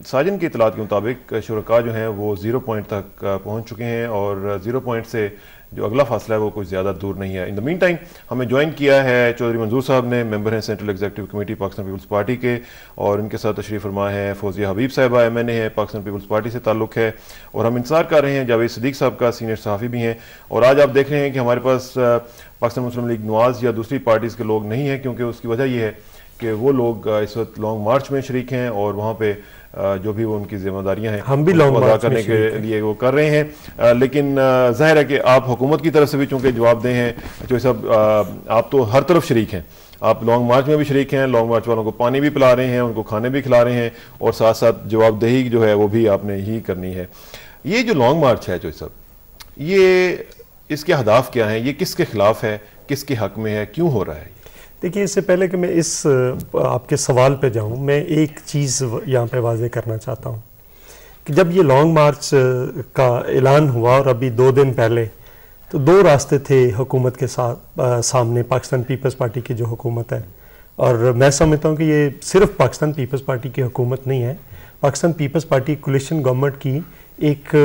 साजन की इतलात के मुताबिक शुरका जो हैं वो 0 पॉइंट तक पहुँच चुके हैं और 0 पॉइंट से जो अगला फासला है वो कुछ ज़्यादा दूर नहीं है। इन द मीन टाइम हमें ज्वाइन किया है चौधरी मंजूर साहब ने, मेंबर हैं central executive committee Pakistan Peoples Party के, और उनके साथ तशरीफ़ फरमा है फौजिया हबीब साहिबा, MNA है, पाकिस्तान पीपल्स पार्टी से ताल्लुक़ है, और हम इंतज़ार कर रहे हैं जावेद सदीक साहब का, सीनियर सहाफ़ी भी हैं। और आज आप देख रहे हैं कि हमारे पास पाकिस्तान मुस्लिम लीग नवाज़ या दूसरी पार्टीज़ के लोग नहीं हैं, क्योंकि उसकी वजह यह है कि वो लोग इस वक्त लॉन्ग मार्च में शरीक हैं और वहाँ पे जो भी वो उनकी जिम्मेदारियां हैं हम भी लॉन्ग मार्च करने के लिए वो कर रहे हैं। लेकिन जाहिर है कि आप हुकूमत की तरफ से भी चूंकि जवाबदेह हैं, जो सब आप तो हर तरफ शरीक हैं, आप लॉन्ग मार्च में भी शरीक हैं, लॉन्ग मार्च वालों को पानी भी पिला रहे हैं, उनको खाने भी खिला रहे हैं, और साथ साथ जवाबदेही जो है वो भी आपने ही करनी है। ये जो लॉन्ग मार्च है जो सब, ये इसके अहदाफ क्या हैं, ये किसके खिलाफ है, किसके हक में है, क्यों हो रहा है? देखिए, इससे पहले कि मैं इस आपके सवाल पे जाऊं, मैं एक चीज़ यहाँ पे वाज़ेह करना चाहता हूँ कि जब ये लॉन्ग मार्च का ऐलान हुआ और अभी 2 दिन पहले, तो 2 रास्ते थे हुकूमत के साथ सामने, पाकिस्तान पीपल्स पार्टी की जो हुकूमत है। और मैं समझता हूँ कि ये सिर्फ पाकिस्तान पीपल्स पार्टी की हुकूमत नहीं है, Pakistan Peoples Party coalition government की एक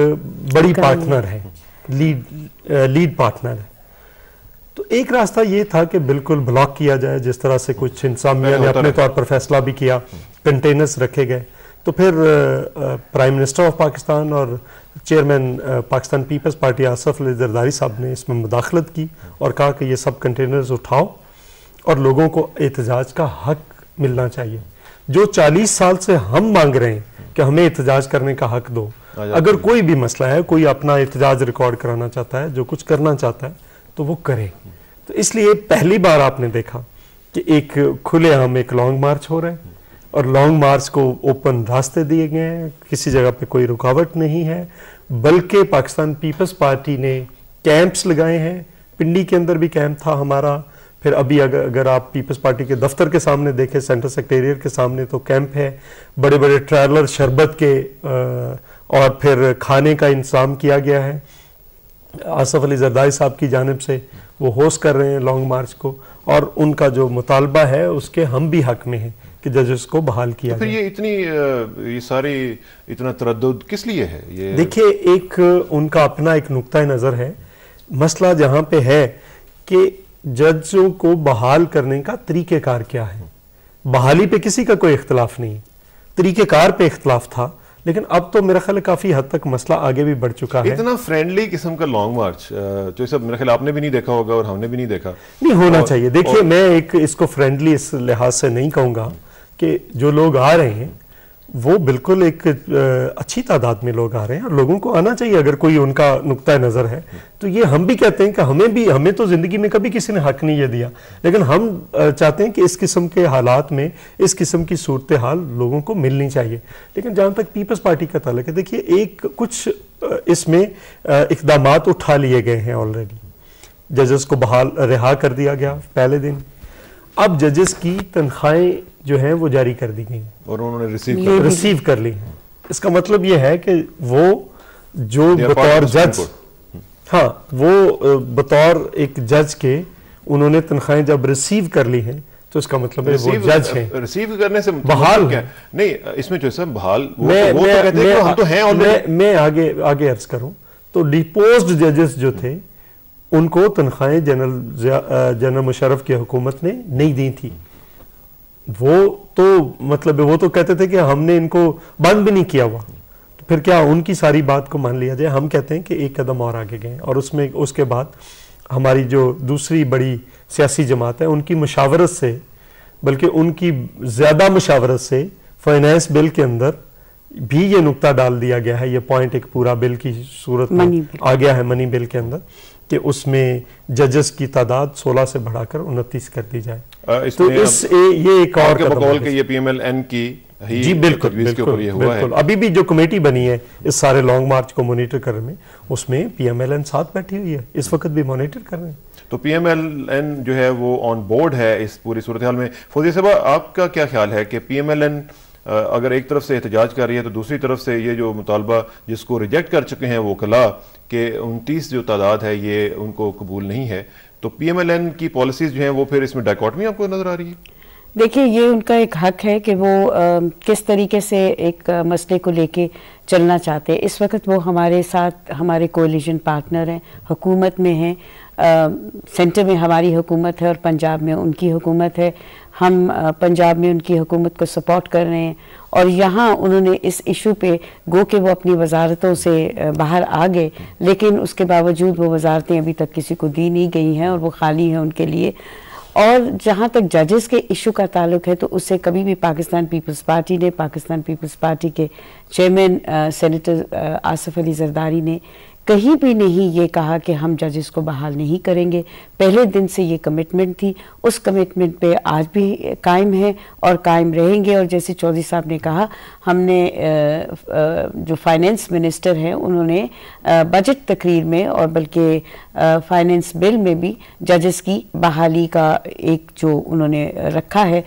बड़ी पार्टनर है, लीड पार्टनर है। तो एक रास्ता ये था कि बिल्कुल ब्लॉक किया जाए, जिस तरह से कुछ इंतजामिया ने अपने तौर पर फैसला भी किया, कंटेनर्स रखे गए। तो फिर प्राइम मिनिस्टर ऑफ पाकिस्तान और chairman Pakistan Peoples Party Asif Ali Zardari sahab ने इसमें मुदाखलत की और कहा कि ये सब कंटेनर्स उठाओ और लोगों को एहतजाज का हक मिलना चाहिए। जो 40 साल से हम मांग रहे हैं कि हमें एहतजाज करने का हक दो, अगर कोई भी मसला है, कोई अपना एहतजाज रिकॉर्ड कराना चाहता है, जो कुछ करना चाहता है तो वो करे। तो इसलिए पहली बार आपने देखा कि एक खुलेआम एक लॉन्ग मार्च हो रहा है और लॉन्ग मार्च को ओपन रास्ते दिए गए हैं, किसी जगह पे कोई रुकावट नहीं है, बल्कि पाकिस्तान पीपल्स पार्टी ने कैंप्स लगाए हैं। पिंडी के अंदर भी कैंप था हमारा, फिर अभी अगर आप पीपल्स पार्टी के दफ्तर के सामने देखें, सेंट्रल सेक्रेटेरिएट के सामने, तो कैंप है, बड़े बड़े ट्रैवलर शरबत के और फिर खाने का इंतजाम किया गया है। आसफ अली जरदारी साहब की जानिब से वो होस्ट कर रहे हैं लॉन्ग मार्च को, और उनका जो मुतालबा है उसके हम भी हक में हैं कि जजेस को बहाल किया तो फिर ये सारी इतना तरद्दुद किस लिए है? ये देखिए, एक उनका अपना एक नुक्ता नज़र है। मसला जहाँ पे है कि जजों को बहाल करने का तरीक़ेकार क्या है। बहाली पे किसी का कोई इख्तलाफ नहीं, तरीक़ेकार पे इख्तलाफ था, लेकिन अब तो मेरा ख्याल काफी हद तक मसला आगे भी बढ़ चुका है। इतना फ्रेंडली किस्म का लॉन्ग मार्च जो सब मेरा ख्याल आपने भी नहीं देखा होगा और हमने भी नहीं देखा, नहीं होना चाहिए। देखिए, मैं एक इसको फ्रेंडली इस लिहाज से नहीं कहूँगा कि जो लोग आ रहे हैं वो बिल्कुल एक अच्छी तादाद में लोग आ रहे हैं और लोगों को आना चाहिए अगर कोई उनका नुक्ता नज़र है। तो ये हम भी कहते हैं कि हमें तो ज़िंदगी में कभी किसी ने हक नहीं ये दिया, लेकिन हम चाहते हैं कि इस किस्म के हालात में इस किस्म की सूरत हाल लोगों को मिलनी चाहिए। लेकिन जहाँ तक पीपल्स पार्टी का ताल्लुक है, देखिए, एक कुछ इसमें इक़दामात उठा लिए गए हैं ऑलरेडी। जजेस को रिहा कर दिया गया पहले दिन। अब जजेस की तनख्वाहें जो हैं वो जारी कर दी गई और उन्होंने रिसीव कर ली। इसका मतलब ये है कि वो जो बतौर जज, हाँ, वो बतौर एक जज के उन्होंने तनख्वाहें जब रिसीव कर ली हैं, तो इसका मतलब है वो जज हैं। रिसीव करने से बहाल क्या नहीं, इसमें जो सब बहाल हम तो हैं। और मैं आगे अर्ज करूं तो डिपोज्ड जजेस जो थे उनको तनख्वाहें जनरल मुशर्रफ की हुकूमत ने नहीं दी थी। वो तो कहते थे कि हमने इनको बंद भी नहीं किया हुआ, तो फिर क्या उनकी सारी बात को मान लिया जाए? हम कहते हैं कि एक कदम और आगे गए और उसके बाद हमारी जो दूसरी बड़ी सियासी जमात है उनकी मुशावरत से, बल्कि उनकी ज़्यादा मुशावरत से, फाइनेंस बिल के अंदर भी ये नुक्ता डाल दिया गया है, ये पॉइंट एक पूरा बिल की सूरत में आ गया है, मनी बिल के अंदर, कि उसमें जजेस की तादाद 16 से बढ़ाकर 29 कर दी जाए। तो ये एक और बकौल के ये PMLN की ही जी बिल्कुल के ऊपर ये हुआ है। अभी भी जो कमेटी बनी है इस सारे लॉन्ग मार्च को मॉनिटर करने में, उसमें PMLN साथ बैठी हुई है, इस वक्त भी मॉनिटर कर रहे हैं। तो PMLN जो है वो ऑन बोर्ड है इस पूरी सूरत हाल में। फौजी साहब, आपका क्या ख्याल है कि PMLN अगर एक तरफ से एहतजाज कर रही है तो दूसरी तरफ से ये जो मुतालबा जिसको रिजेक्ट कर चुके हैं वकला के 29 जो तादाद है ये उनको कबूल नहीं है, तो PMLN की पॉलिसीज जो हैं वो फिर इसमें डायकॉटमी आपको नजर आ रही है? देखिए, ये उनका एक हक है कि वो किस तरीके से एक मसले को लेके चलना चाहते हैं। इस वक्त वो हमारे साथ हमारे कोलिशन पार्टनर हैं, हुकूमत में हैं, सेंटर में हमारी हुकूमत है और पंजाब में उनकी हुकूमत है। हम पंजाब में उनकी हुकूमत को सपोर्ट कर रहे हैं और यहाँ उन्होंने इस इशू पे गो के वो अपनी वजारतों से बाहर आ गए, लेकिन उसके बावजूद वो वजारतें अभी तक किसी को दी नहीं गई हैं और वो खाली हैं उनके लिए। और जहाँ तक जजेस के इशू का ताल्लुक है तो उससे कभी भी पाकिस्तान पीपल्स पार्टी ने, पाकिस्तान पीपल्स पार्टी के चेयरमैन सेनेटर आसिफ अली जरदारी ने कहीं भी नहीं ये कहा कि हम जजेस को बहाल नहीं करेंगे। पहले दिन से ये कमिटमेंट थी, उस कमिटमेंट पे आज भी कायम है और कायम रहेंगे। और जैसे चौधरी साहब ने कहा, हमने जो फाइनेंस मिनिस्टर हैं उन्होंने बजट तकरीर में और बल्कि फाइनेंस बिल में भी जजेस की बहाली का एक जो उन्होंने रखा है,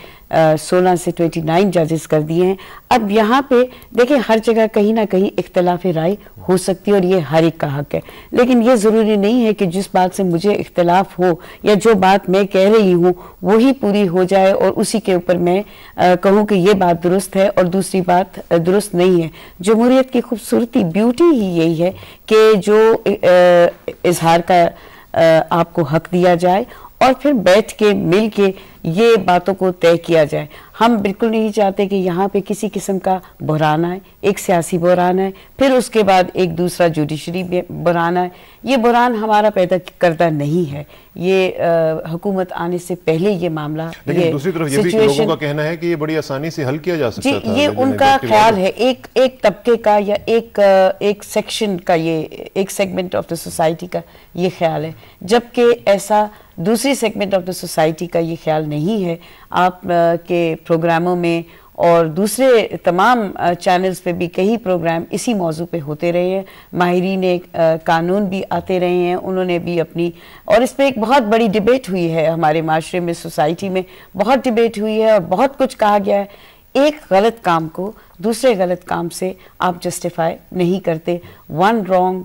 16 से 29 जजेस कर दिए हैं। अब यहाँ पे देखिए, हर जगह कहीं ना कहीं इख्तलाफ राय हो सकती है और ये हर एक का हक है, लेकिन ये ज़रूरी नहीं है कि जिस बात से मुझे इख्तलाफ हो या जो बात मैं कह रही हूँ वही पूरी हो जाए और उसी के ऊपर मैं कहूँ कि ये बात दुरुस्त है और दूसरी बात दुरुस्त नहीं है। जमहूरियत की खूबसूरती, ब्यूटी ही यही है कि जो इजहार का आपको हक दिया जाए और फिर बैठ के मिल के ये बातों को तय किया जाए। हम बिल्कुल नहीं चाहते कि यहाँ पे किसी किस्म का बहरान आए, एक सियासी बहरान आए, फिर उसके बाद एक दूसरा जुडिशरी बहरान आए। ये बहरान हमारा पैदा करता नहीं है, ये हुकूमत आने से पहले ये मामला, लेकिन दूसरी तरफ ये भी लोगों का कहना है कि ये बड़ी आसानी से हल किया जा सकता था। ये उनका ख्याल है, एक तबके का या एक सेक्शन का, ये एक सेगमेंट ऑफ द सोसाइटी का ये ख्याल है, जबकि ऐसा दूसरी सेगमेंट ऑफ द सोसाइटी का ये ख्याल नहीं है। आप के प्रोग्रामों में और दूसरे तमाम चैनल्स पे भी कई प्रोग्राम इसी मौजू पे होते रहे हैं, माहिरीन कानून भी आते रहे हैं, उन्होंने भी अपनी, और इस पे एक बहुत बड़ी डिबेट हुई है हमारे माशरे में, सोसाइटी में बहुत डिबेट हुई है और बहुत कुछ कहा गया है। एक गलत काम को दूसरे गलत काम से आप जस्टिफाई नहीं करते। वन रॉन्ग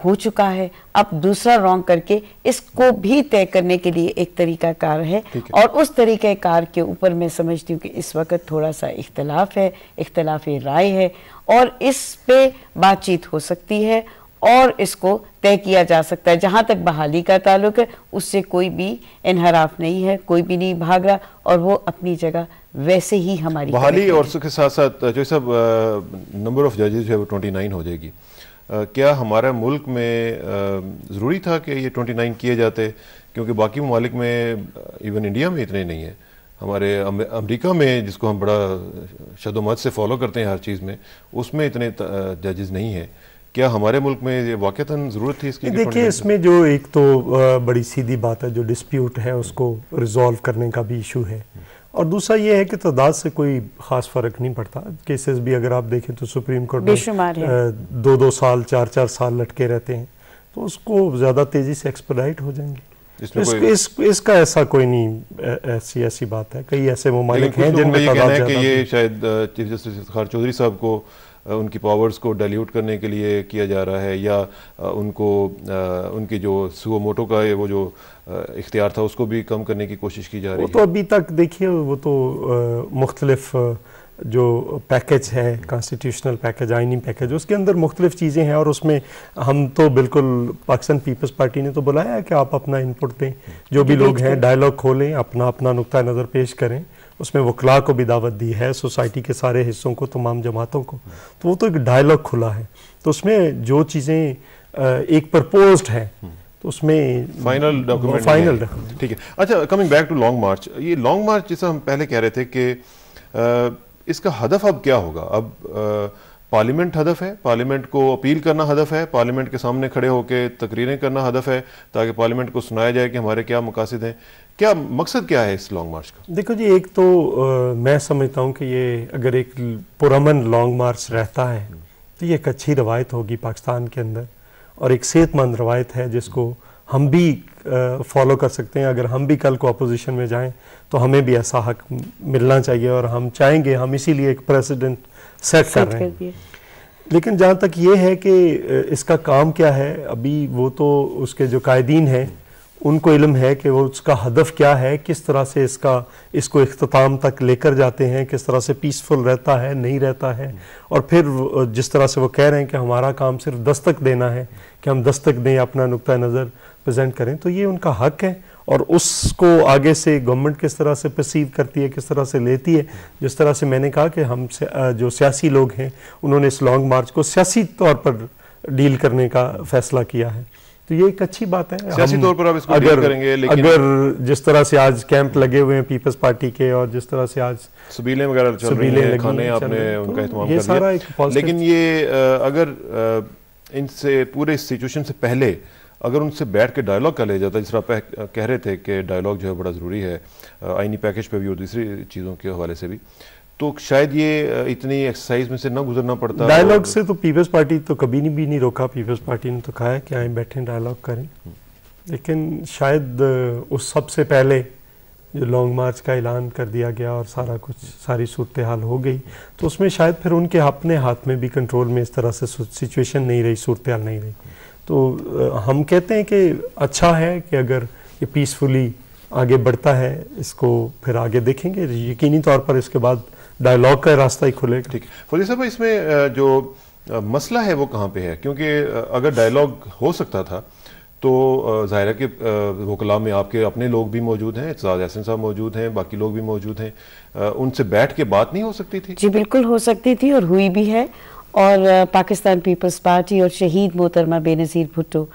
हो चुका है, अब दूसरा रॉन्ग करके इसको भी तय करने के लिए एक तरीकाकार है और उस तरीकाकार के ऊपर मैं समझती हूँ कि इस वक्त थोड़ा सा इख्तलाफ है, इख्तलाफ राय है और इस पे बातचीत हो सकती है और इसको तय किया जा सकता है। जहाँ तक बहाली का ताल्लुक है उससे कोई भी इनहराफ नहीं है, कोई भी नहीं भाग रहा और वो अपनी जगह वैसे ही हमारी बहाली और उसके साथ साथ जो सब नंबर ऑफ जजेस है वो 29 हो जाएगी। क्या हमारा मुल्क में ज़रूरी था कि ये 29 किए जाते, क्योंकि बाकी ममालिक में, इवन इंडिया में इतने नहीं है। हमारे अमेरिका में, जिसको हम बड़ा शदोमत से फॉलो करते हैं हर चीज़ में, उसमें इतने जजेस नहीं है। क्या हमारे मुल्क में ये वाक़तन ज़रूरत थी इसकी? देखिए, इसमें जो एक तो बड़ी सीधी बात है, जो डिस्प्यूट है उसको रिजॉल्व करने का भी इशू है, और दूसरा ये है कि तादाद से कोई ख़ास फ़र्क नहीं पड़ता। केसेस भी अगर आप देखें तो सुप्रीम कोर्ट में 2-2 साल 4-4 साल लटके रहते हैं, तो उसको ज़्यादा तेज़ी से एक्सपेडाइट हो जाएंगे। इसका ऐसा कोई नहीं, ऐसी बात है। कई ऐसे ममालिक हैं जिनमें तादाद ज़्यादा है कि ये शायद चीफ जस्टिस इफ्तिखार चौधरी साहब को उनकी पावर्स को डाइल्यूट करने के लिए किया जा रहा है, या उनको उनकी जो सुओ मोटो का वो जो इख्तियार था उसको भी कम करने की कोशिश की जा रही है। वो तो अभी तक देखिए, वो तो मुख्तलिफ जो पैकेज है, कॉन्स्टिट्यूशनल पैकेज, आइनी पैकेज, उसके अंदर मुख्तलिफ चीज़ें हैं और उसमें हम तो बिल्कुल, पाकिस्तान पीपल्स पार्टी ने तो बुलाया है कि आप अपना इनपुट दें, जो भी लोग हैं डायलॉग खोलें, अपना अपना नुक्ता नज़र पेश करें। उसमें वकला को भी दावत दी है, सोसाइटी के सारे हिस्सों को, तमाम जमातों को, तो वो तो एक डायलॉग खुला है। तो उसमें जो चीज़ें एक प्रपोज्ड है तो उसमें फाइनल डॉक्यूमेंट ठीक है। अच्छा, कमिंग बैक टू लॉन्ग मार्च, ये लॉन्ग मार्च जैसा हम पहले कह रहे थे कि इसका हदफ अब क्या होगा? अब पार्लियामेंट हदफ है, पार्लियामेंट को अपील करना हदफ है, पार्लियामेंट के सामने खड़े होकर तकरीरें करना हदफ है ताकि पार्लियामेंट को सुनाया जाए कि हमारे क्या मकासद हैं? क्या मकसद क्या है इस लॉन्ग मार्च का? देखो जी, एक तो मैं समझता हूँ कि ये अगर एक पुरअमन लॉन्ग मार्च रहता है तो ये एक अच्छी रवायत होगी पाकिस्तान के अंदर, और एक सेहतमंद रवायत है जिसको हम भी फॉलो कर सकते हैं। अगर हम भी कल को अपोजिशन में जाएं तो हमें भी ऐसा हक मिलना चाहिए, और हम चाहेंगे, हम इसीलिए एक प्रेसिडेंट सेट कर रहे हैं। लेकिन जहाँ तक ये है कि इसका काम क्या है, अभी वो तो उसके जो कायदीन हैं उनको इल्म है कि वो उसका हदफ क्या है, किस तरह से इसको इख्तिताम तक लेकर जाते हैं, किस तरह से पीसफुल रहता है, नहीं रहता है। और फिर जिस तरह से वो कह रहे हैं कि हमारा काम सिर्फ दस्तक देना है, कि हम दस्तक दें, अपना नुक्ता नज़र प्रेजेंट करें, तो ये उनका हक है। और उसको आगे से गवर्नमेंट किस तरह से परसीव करती है, किस तरह से लेती है, जिस तरह से मैंने कहा कि हम जो सियासी लोग हैं उन्होंने इस लॉन्ग मार्च को सियासी तौर पर डील करने का फैसला किया है, तो ये एक अच्छी बात है। सियासी तौर पर आप इसको डील करेंगे, लेकिन अगर जिस तरह से आज कैंप लगे हुए हैं पीपल्स पार्टी के, और जिस तरह से आज सबीलें वगैरह चल रही हैं, खाने आपने उनका इत्माम कर दिया, लेकिन ये अगर इनसे पूरे सिचुएशन से पहले अगर उनसे बैठ के डायलॉग कर लिया जाता, जिस तरह कह रहे थे कि डायलॉग जो है बड़ा ज़रूरी है आईनी पैकेज पे भी और दूसरी चीज़ों के हवाले से भी, तो शायद ये इतनी एक्सरसाइज में से ना गुजरना पड़ता। डायलॉग से तो पीपल्स पार्टी तो कभी भी नहीं रोका, पीपल्स पार्टी ने तो कहा है कि आए बैठे डायलॉग करें, लेकिन शायद उस सबसे पहले जो लॉन्ग मार्च का ऐलान कर दिया गया और सारा कुछ, सारी सूरत हाल हो गई, तो उसमें शायद फिर उनके अपने हाथ में भी कंट्रोल में इस तरह से सिचुएशन नहीं रही, सूरत हाल नहीं रही। तो हम कहते हैं कि अच्छा है कि अगर ये पीसफुली आगे बढ़ता है, इसको फिर आगे देखेंगे, यकीनी तौर पर इसके बाद डायलॉग का रास्ता ही खुलेगा। ठीक है फौजी साहब, इसमें जो मसला है वो कहाँ पे है? क्योंकि अगर डायलॉग हो सकता था तो ज़ाहिर है कि वकला में आपके अपने लोग भी मौजूद हैं, इत्तेज़ाज़ एहसन साहब मौजूद हैं, बाकी लोग भी मौजूद हैं, उनसे बैठ के बात नहीं हो सकती थी? जी बिल्कुल हो सकती थी और हुई भी है। और पाकिस्तान पीपल्स पार्टी और शहीद मोहतरमा बेनज़ीर भुट्टो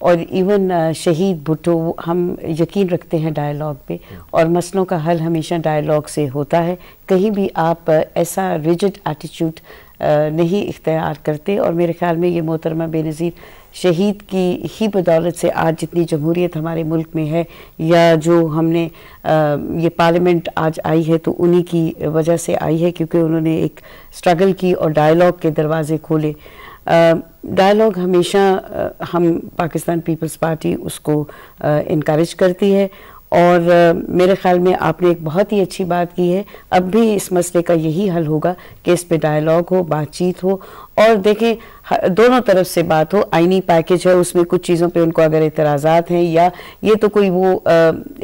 और इवन शहीद भुट्टो, हम यकीन रखते हैं डायलॉग पे, और मसलों का हल हमेशा डायलॉग से होता है। कहीं भी आप ऐसा रिजिड एटीट्यूड नहीं इख्तियार करते, और मेरे ख्याल में ये मोहतरमा बेनज़ीर शहीद की ही बदौलत से आज जितनी जमहूरियत हमारे मुल्क में है, या जो हमने ये पार्लियामेंट आज आई है तो उन्हीं की वजह से आई है, क्योंकि उन्होंने एक स्ट्रगल की और डायलॉग के दरवाजे खोले। डायलॉग हमेशा हम पाकिस्तान पीपल्स पार्टी उसको इनकरेज करती है, और मेरे ख्याल में आपने एक बहुत ही अच्छी बात की है। अब भी इस मसले का यही हल होगा कि इस पे डायलॉग हो, बातचीत हो, और देखें दोनों तरफ से बात हो। आईनी पैकेज है, उसमें कुछ चीज़ों पे उनको अगर एतराज़ात हैं, या ये तो कोई वो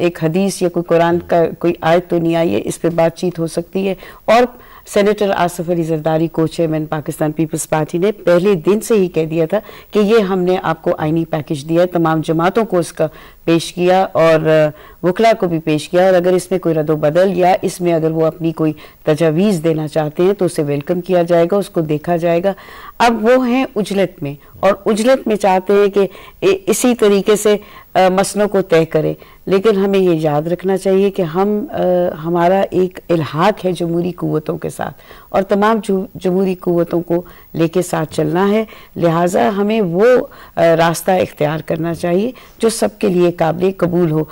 एक हदीस या कोई कुरान का कोई आयत तो नहीं आई है, इस पे बातचीत हो सकती है। और सेनेटर आसिफ अली जरदारी को चेयरमैन पाकिस्तान पीपल्स पार्टी ने पहले दिन से ही कह दिया था कि ये हमने आपको आईनी पैकेज दिया है, तमाम जमातों को इसका पेश किया और वकला को भी पेश किया, और अगर इसमें कोई रद्द-ओ-बदल या इसमें अगर वो अपनी कोई तजावीज़ देना चाहते हैं तो उसे वेलकम किया जाएगा, उसको देखा जाएगा। अब वो हैं उजलत में, और उजलत में चाहते हैं कि इसी तरीके से मसलों को तय करें, लेकिन हमें ये याद रखना चाहिए कि हमारा एक इल्हाक है जमहूरी कुव्वतों के साथ, और तमाम जमहूरी कुव्वतों को लेके साथ चलना है। लिहाजा हमें वो रास्ता इख्तियार करना चाहिए जो सबके लिए काबिल कबूल हो।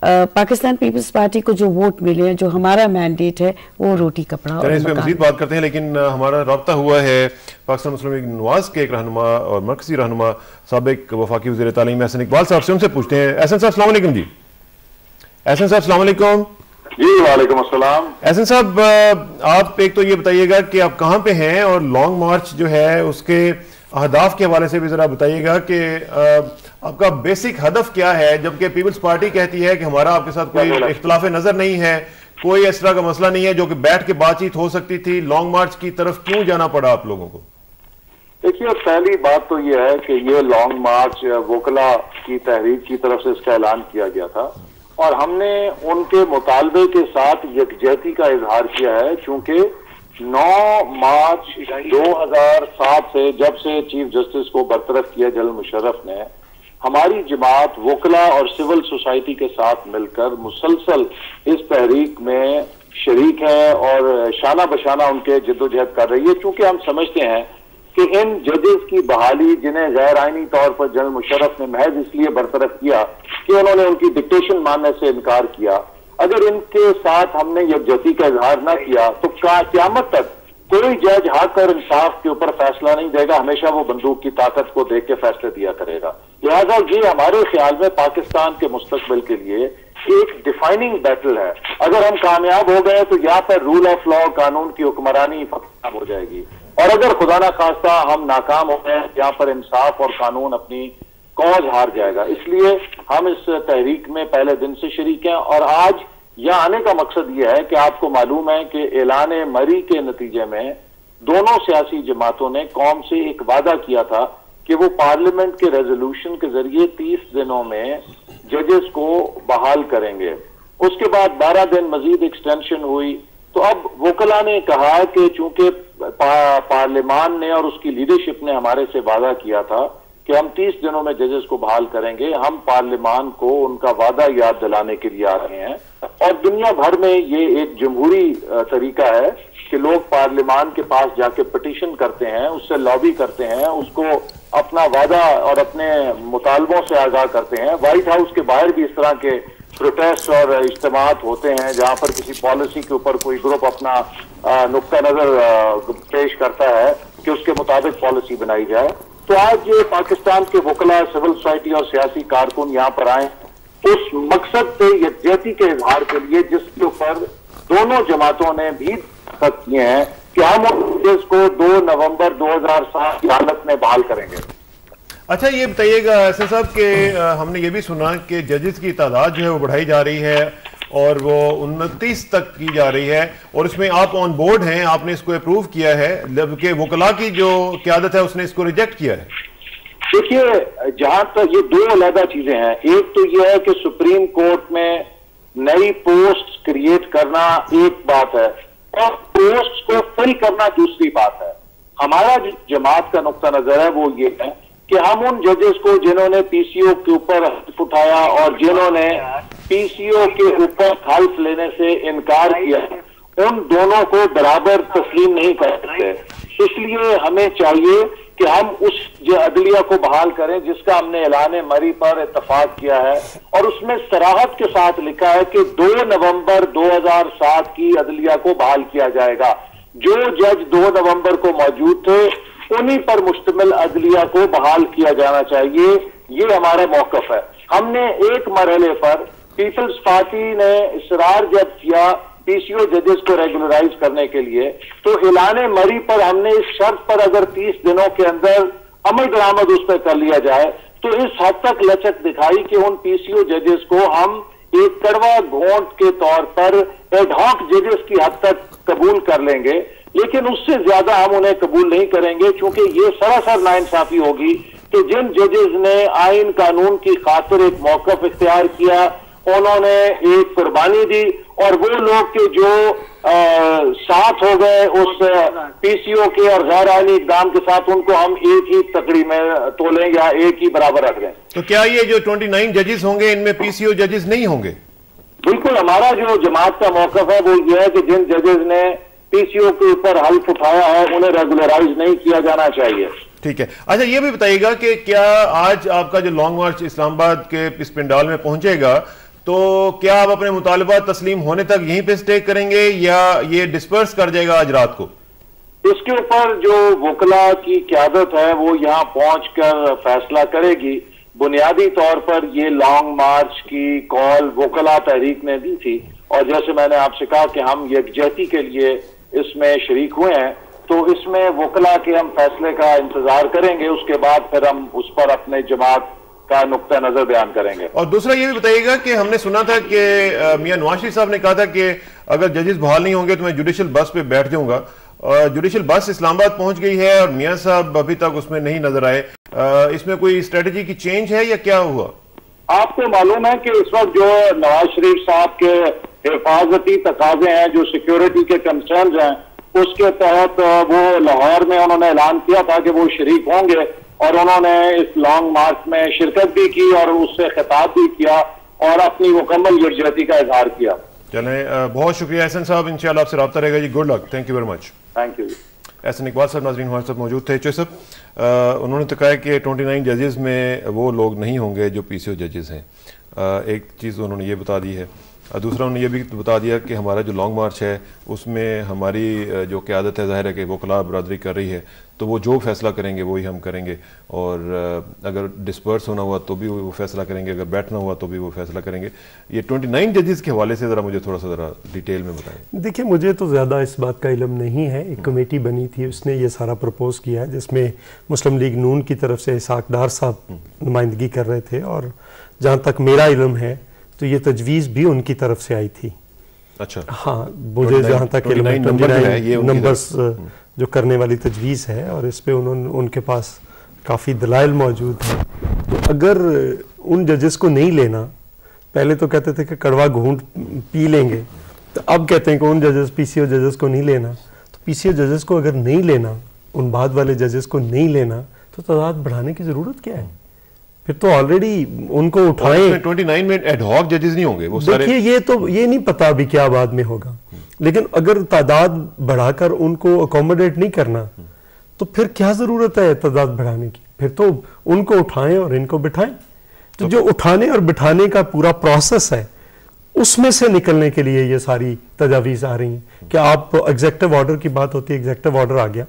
पाकिस्तान पीपल्स पार्टी को जो वोट मिले हैं, जो हमारा मैंडेट है, वो रोटी कपड़ा और इस पे मज़ीद बात करते हैं, लेकिन हमारा रब्ता हुआ है पाकिस्तान मुस्लिम लीग नवाज के एक रहनुमा और मरकजी रहनुमा साबिक वफाकी वज़ीर तालीम एहसन इकबाल साहब से। उनसे पूछते हैं। एहसन साहब अस्सलाम वालेकुम। जी एहसन साहब अस्सलाम वालेकुम। जी वालेकुम अस्सलाम। एहसन साहब, आप एक तो ये बताइएगा कि आप कहाँ पे हैं, और लॉन्ग मार्च जो है उसके अहदाफ के हवाले से भी जरा बताइएगा कि आपका बेसिक हदफ क्या है, जबकि पीपल्स पार्टी कहती है कि हमारा आपके साथ कोई इख्तिलाफ नजर नहीं है, कोई इस तरह का मसला नहीं है जो कि बैठ के बातचीत हो सकती थी। लॉन्ग मार्च की तरफ क्यों जाना पड़ा आप लोगों को? देखिए, पहली बात तो यह है कि ये लॉन्ग मार्च वकला की तहरीक की तरफ से इसका ऐलान किया गया था, और हमने उनके मुतालबे के साथ यकजहती का इजहार किया है, क्योंकि 9 मार्च 2007 से जब से चीफ जस्टिस को बरतरफ किया जनरल मुशर्रफ ने, हमारी जमात वकला और सिविल सोसाइटी के साथ मिलकर मुसलसल इस तहरीक में शरीक है और शाना बशाना उनके जिद्दोजहद कर रही है, क्योंकि हम समझते हैं कि इन जजेस की बहाली, जिन्हें गैर आईनी तौर पर जनरल मुशर्रफ ने महज इसलिए बरतरफ किया कि उन्होंने उनकी डिक्टेशन मानने से इनकार किया, अगर इनके साथ हमने यकजहती का इजहार न किया तो क़यामत तक कोई जज हक और इंसाफ के ऊपर फैसला नहीं देगा, हमेशा वो बंदूक की ताकत को देख के फैसले दिया करेगा। लिहाजा ये हमारे ख्याल में पाकिस्तान के मुस्तकबिल के लिए एक डिफाइनिंग बैटल है। अगर हम कामयाब हो गए तो यहाँ पर रूल ऑफ लॉ, कानून की हुक्मरानी खत्म हो जाएगी, और अगर खुदा ना खास्ता हम नाकाम हो गए, यहाँ पर इंसाफ और कानून अपनी कौज हार जाएगा। इसलिए हम इस तहरीक में पहले दिन से शरीक हैं, और आज यहाँ आने का मकसद यह है कि आपको मालूम है कि ऐलान मरी के नतीजे में दोनों सियासी जमातों ने कौम से एक वादा किया था कि वो पार्लियामेंट के रेजोल्यूशन के जरिए 30 दिनों में जजेस को बहाल करेंगे। उसके बाद 12 दिन मजीद एक्सटेंशन हुई, तो अब वकला ने कहा कि चूंकि पार्लियामान ने और उसकी लीडरशिप ने हमारे से वादा किया था कि हम 30 दिनों में जजेस को बहाल करेंगे, हम पार्लियामान को उनका वादा याद दिलाने के लिए आ रहे हैं। और दुनिया भर में ये एक जमहूरी तरीका है कि लोग पार्लियामान के पास जाके पिटीशन करते हैं, उससे लॉबी करते हैं, उसको अपना वादा और अपने मुतालबों से आगाह करते हैं। व्हाइट हाउस के बाहर भी इस तरह के प्रोटेस्ट और इज्तिमात होते हैं जहां पर किसी पॉलिसी के ऊपर कोई ग्रुप अपना नुक्ता नजर पेश करता है कि उसके मुताबिक पॉलिसी बनाई जाए। तो आज ये पाकिस्तान के वकला, सिविल सोसाइटी और सियासी कारकुन यहाँ पर आए उस मकसद से यकजहती के इजहार के लिए, जिसके ऊपर दोनों जमातों ने भी दस्तखत किए हैं कि हम उस को 2 नवंबर 2007 की हालत में बहाल करेंगे। अच्छा, ये बताइएगा ऐसे साहब कि हमने ये भी सुना कि जजेस की तादाद जो है वो बढ़ाई जा रही है और वो 29 तक की जा रही है, और इसमें आप ऑन बोर्ड हैं, आपने इसको अप्रूव किया है, जबकि वकला की जो क़यादत है उसने इसको रिजेक्ट किया है। देखिए, जहां तक ये दो अलग चीजें हैं, एक तो यह है कि सुप्रीम कोर्ट में नई पोस्ट क्रिएट करना एक बात है और पोस्ट को फिल करना दूसरी बात है। हमारा जमात का नुक्ता नजर है वो ये है कि हम उन जजेस को जिन्होंने पीसीओ के ऊपर हल्फ उठाया और जिन्होंने पीसीओ के ऊपर हल्फ लेने से इनकार किया, उन दोनों को बराबर तस्लीम नहीं कर सकते। इसलिए हमें चाहिए कि हम उस अदलिया को बहाल करें जिसका हमने ऐलान मरी पर इत्तफाक किया है, और उसमें सराहत के साथ लिखा है कि 2 नवंबर 2007 की अदलिया को बहाल किया जाएगा। जो जज 2 नवंबर को मौजूद थे उन्हीं पर मुश्तमिल अदलिया को बहाल किया जाना चाहिए, ये हमारा मौकफ है। हमने एक मरहले पर पीपल्स पार्टी ने इसरार जब किया पीसीओ जजेस को रेगुलराइज करने के लिए, तो ऐलान मरी पर हमने इस शर्त पर अगर 30 दिनों के अंदर अमल दरामद उस पर कर लिया जाए तो इस हद तक लचक दिखाई कि उन पीसीओ जजेस को हम एक कड़वा घोंट के तौर पर एडहॉक जजेस की हद तक कबूल कर लेंगे, लेकिन उससे ज्यादा हम उन्हें कबूल नहीं करेंगे, क्योंकि ये सरासर नाइंसाफी होगी कि जिन जजेस ने आइन कानून की खातिर एक मौकफ इख्तियार किया, उन्होंने एक कुर्बानी दी, और वो लोग के जो साथ हो गए उस पीसीओ के और गैर आईनी इक़दाम के साथ, उनको हम एक ही तकड़ी में तोलें या एक ही बराबर रख दें। तो क्या ये जो 29 जजेस होंगे इनमें पीसीओ जजेस नहीं होंगे? बिल्कुल, हमारा जो जमात का मौकफ है वो ये है कि जिन जजेस ने पीसीओ के ऊपर हल्फ उठाया है उन्हें रेगुलराइज नहीं किया जाना चाहिए। ठीक है। अच्छा, ये भी बताइएगा कि क्या आज आपका जो लॉन्ग मार्च इस्लामाबाद के इस पंडाल में पहुंचेगा, तो क्या आप अपने मुतालबा तस्लीम होने तक यहीं पे स्टे करेंगे या ये डिस्पर्स कर जाएगा आज रात को? इसके ऊपर जो वकला की क़यादत है वो यहाँ पहुंचकर फैसला करेगी। बुनियादी तौर पर ये लॉन्ग मार्च की कॉल वकला तहरीक ने दी थी, और जैसे मैंने आपसे कहा कि हम यकजहती के लिए इसमें शरीक हुए हैं, तो इसमें वकला के हम फैसले का इंतजार करेंगे, उसके बाद फिर हम उस पर अपने जमात का नुक्ता नजर बयान करेंगे। और दूसरा ये भी बताइएगा कि हमने सुना था कि मियां नवाज शरीफ साहब ने कहा था कि अगर जजेस बहाल नहीं होंगे तो मैं जुडिशल बस पे बैठ जाऊंगा। जुडिशल बस इस्लामाबाद पहुंच गई है और मियां साहब अभी तक उसमें नहीं नजर आए। इसमें कोई स्ट्रेटेजी की चेंज है या क्या हुआ? आपको मालूम है कि इस वक्त जो नवाज शरीफ साहब के हिफाजती तकाजे हैं, जो सिक्योरिटी के कंसर्न हैं, उसके तहत वो लाहौर में उन्होंने ऐलान किया था कि वो शरीक होंगे, और उन्होंने इस लॉन्ग मार्च में शिरकत भी की और उससे खिताब भी किया और अपनी मुकम्मल यकजहती का इजहार किया। चलें, बहुत शुक्रिया एहसन साहब, इंशाल्लाह आपसे रब्ता रहेगा जी। Good luck, thank you very much. Thank you. Ahsan Iqbal साहब नाज़रीन हमारे साथ मौजूद थे। चौधरी साहब, उन्होंने तो कहा कि 29 जजेस में वो लोग नहीं होंगे जो PCO जजेस हैं। एक चीज़ उन्होंने ये बता दी है। दूसरा उन्होंने ये भी बता दिया कि हमारा जो लॉन्ग मार्च है उसमें हमारी जो क़यादत है, ज़ाहिर है कि वकला बरादरी कर रही है, तो वो जो फैसला करेंगे वही हम करेंगे, और अगर डिस्पर्स होना हुआ तो भी वो फैसला करेंगे, अगर बैठना हुआ तो भी वो फैसला करेंगे। ये 29 जजेस के हवाले से ज़रा मुझे थोड़ा सा डिटेल में बताएं। देखिए, मुझे तो ज़्यादा इस बात का इल्म नहीं है। एक कमेटी बनी थी, उसने ये सारा प्रपोज किया है, जिसमें मुस्लिम लीग नून की तरफ से इसाक डार साहब नुमाइंदगी कर रहे थे, और जहाँ तक मेरा इल्म है तो ये तजवीज़ भी उनकी तरफ से आई थी। अच्छा, हाँ, मुझे जहाँ तक नंबर्स जो करने वाली तजवीज़ है, और इस पे उनके पास काफ़ी दलाइल मौजूद हैं। तो अगर उन जजेस को नहीं लेना, पहले तो कहते थे कि कड़वा घूंट पी लेंगे, तो अब कहते हैं कि उन PCO जजेस को नहीं लेना। तो PCO जजेस को अगर नहीं लेना, उन बाद वाले जजेस को नहीं लेना, तो तादाद बढ़ाने की ज़रूरत क्या है? फिर तो ऑलरेडी उनको उठाएं। 29 में एड हॉक जजेस नहीं होंगे वो सारे। देखिए, ये नहीं पता अभी क्या बाद में होगा, लेकिन अगर तादाद बढ़ाकर उनको अकोमोडेट नहीं करना, तो फिर क्या जरूरत है तादाद बढ़ाने की? फिर तो उनको उठाएं और इनको बिठाएं। तो जो उठाने और बिठाने का पूरा प्रोसेस है, उसमें से निकलने के लिए ये सारी तजावीज़ आ रही हैं कि आप एग्जेक्टिव ऑर्डर की बात होती है, एग्जेक्टिव ऑर्डर आ गया,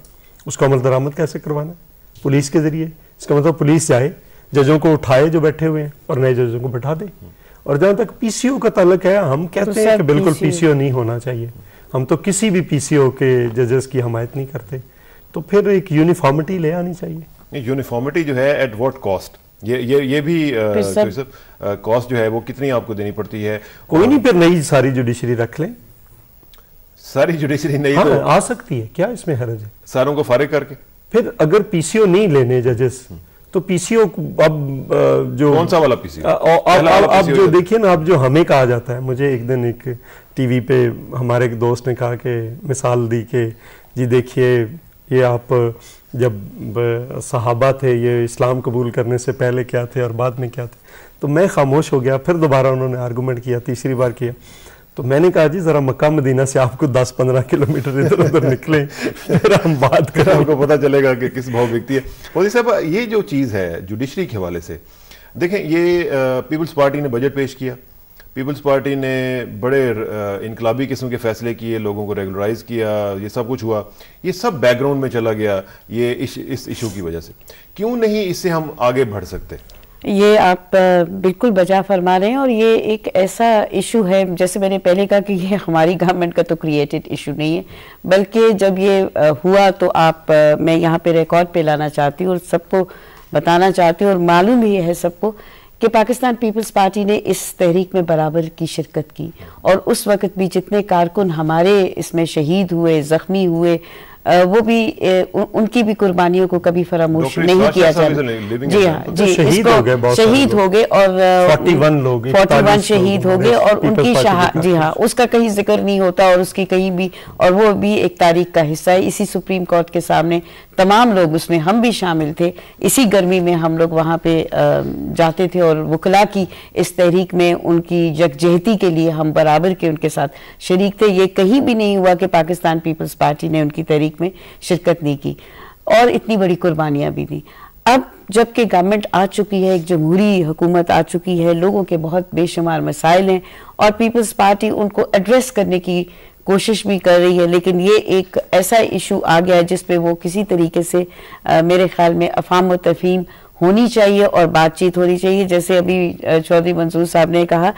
उसको अमल दरामद कैसे करवाना? पुलिस के जरिए। इसका मतलब पुलिस जाए, जजों को उठाए जो बैठे हुए हैं, और नए जजों को बिठा दे। और जहां तक PCO का ताल्लुक है, हम कहते हैं कि बिल्कुल PCO नहीं होना चाहिए। हम तो किसी भी PCO के जजेस की हमायत नहीं करते। तो फिर एक यूनिफॉर्मिटी ले आनी चाहिए। यूनिफॉर्मिटी जो है एट व्हाट कॉस्ट? ये भी कॉस्ट जो है वो कितनी आपको देनी पड़ती है? कोई नहीं, फिर नई सारी जुडिशरी रख लें। सारी जुडिशरी नहीं? हाँ, तो आ सकती है, क्या इसमें हर्ज है? सारों को फारिग करके फिर अगर PCO नहीं लेने जजेस, तो PCO अब जो कौन सा वाला PCO? अब जो देखिए ना, अब जो हमें कहा जाता है, मुझे एक दिन एक टीवी पे हमारे एक दोस्त ने कहा कि मिसाल दी कि जी देखिए, ये आप जब सहाबा थे, ये इस्लाम कबूल करने से पहले क्या थे और बाद में क्या थे। तो मैं खामोश हो गया। फिर दोबारा उन्होंने आर्गूमेंट किया, तीसरी बार किया। तो मैंने कहा जी ज़रा मक्का मदीना से आपको 10-15 किलोमीटर इधर उधर निकले, फिर हम बात करें, आपको पता चलेगा कि किस भाव व्यक्ति है। मोदी साहब, ये जो चीज़ है जुडिशरी के हवाले से, देखें, ये पीपल्स पार्टी ने बजट पेश किया, पीपल्स पार्टी ने बड़े इनकलाबी किस्म के फैसले किए, लोगों को रेगुलराइज किया, ये सब कुछ हुआ, ये सब बैकग्राउंड में चला गया ये इस इशू की वजह से। क्यों नहीं इससे हम आगे बढ़ सकते? ये आप बिल्कुल बजा फरमा रहे हैं, और ये एक ऐसा इशू है, जैसे मैंने पहले कहा कि ये हमारी गवर्नमेंट का तो क्रिएटेड इशू नहीं है, बल्कि जब ये हुआ तो मैं यहाँ पे रिकॉर्ड पे लाना चाहती हूँ और सबको बताना चाहती हूँ, और मालूम ही है सबको कि पाकिस्तान पीपल्स पार्टी ने इस तहरीक में बराबर की शिरकत की, और उस वक़्त भी जितने कारकुन हमारे इसमें शहीद हुए, ज़ख्मी हुए, वो भी उनकी भी कुर्बानियों को कभी फरामोश नहीं किया जाता। जी हाँ, जी, शहीद हो गए और 41 शहीद हो गए, और उनकी जी हाँ, उसका कहीं जिक्र नहीं होता, और उसकी कहीं भी, और वो भी एक तारीख का हिस्सा है। इसी सुप्रीम कोर्ट के सामने तमाम लोग, उसमें हम भी शामिल थे, इसी गर्मी में हम लोग वहाँ पे जाते थे, और वकला की इस तहरीक में उनकी यकजहती के लिए हम बराबर के उनके साथ शरीक थे। ये कहीं भी नहीं हुआ कि पाकिस्तान पीपल्स पार्टी ने उनकी तहरीक में शिरकत नहीं की, और इतनी बड़ी कुर्बानियां भी दी। अब जबकि गवर्नमेंट आ चुकी है, एक जमहूरी हुकूमत आ चुकी है, लोगों के बहुत बेशुमार मसाइल हैं, और पीपल्स पार्टी उनको एड्रेस करने की कोशिश भी कर रही है, लेकिन ये एक ऐसा इशू आ गया है जिस पे वो किसी तरीके से मेरे ख्याल में अफाम व तफहीम होनी चाहिए और बातचीत होनी चाहिए। जैसे अभी चौधरी मंसूर साहब ने कहा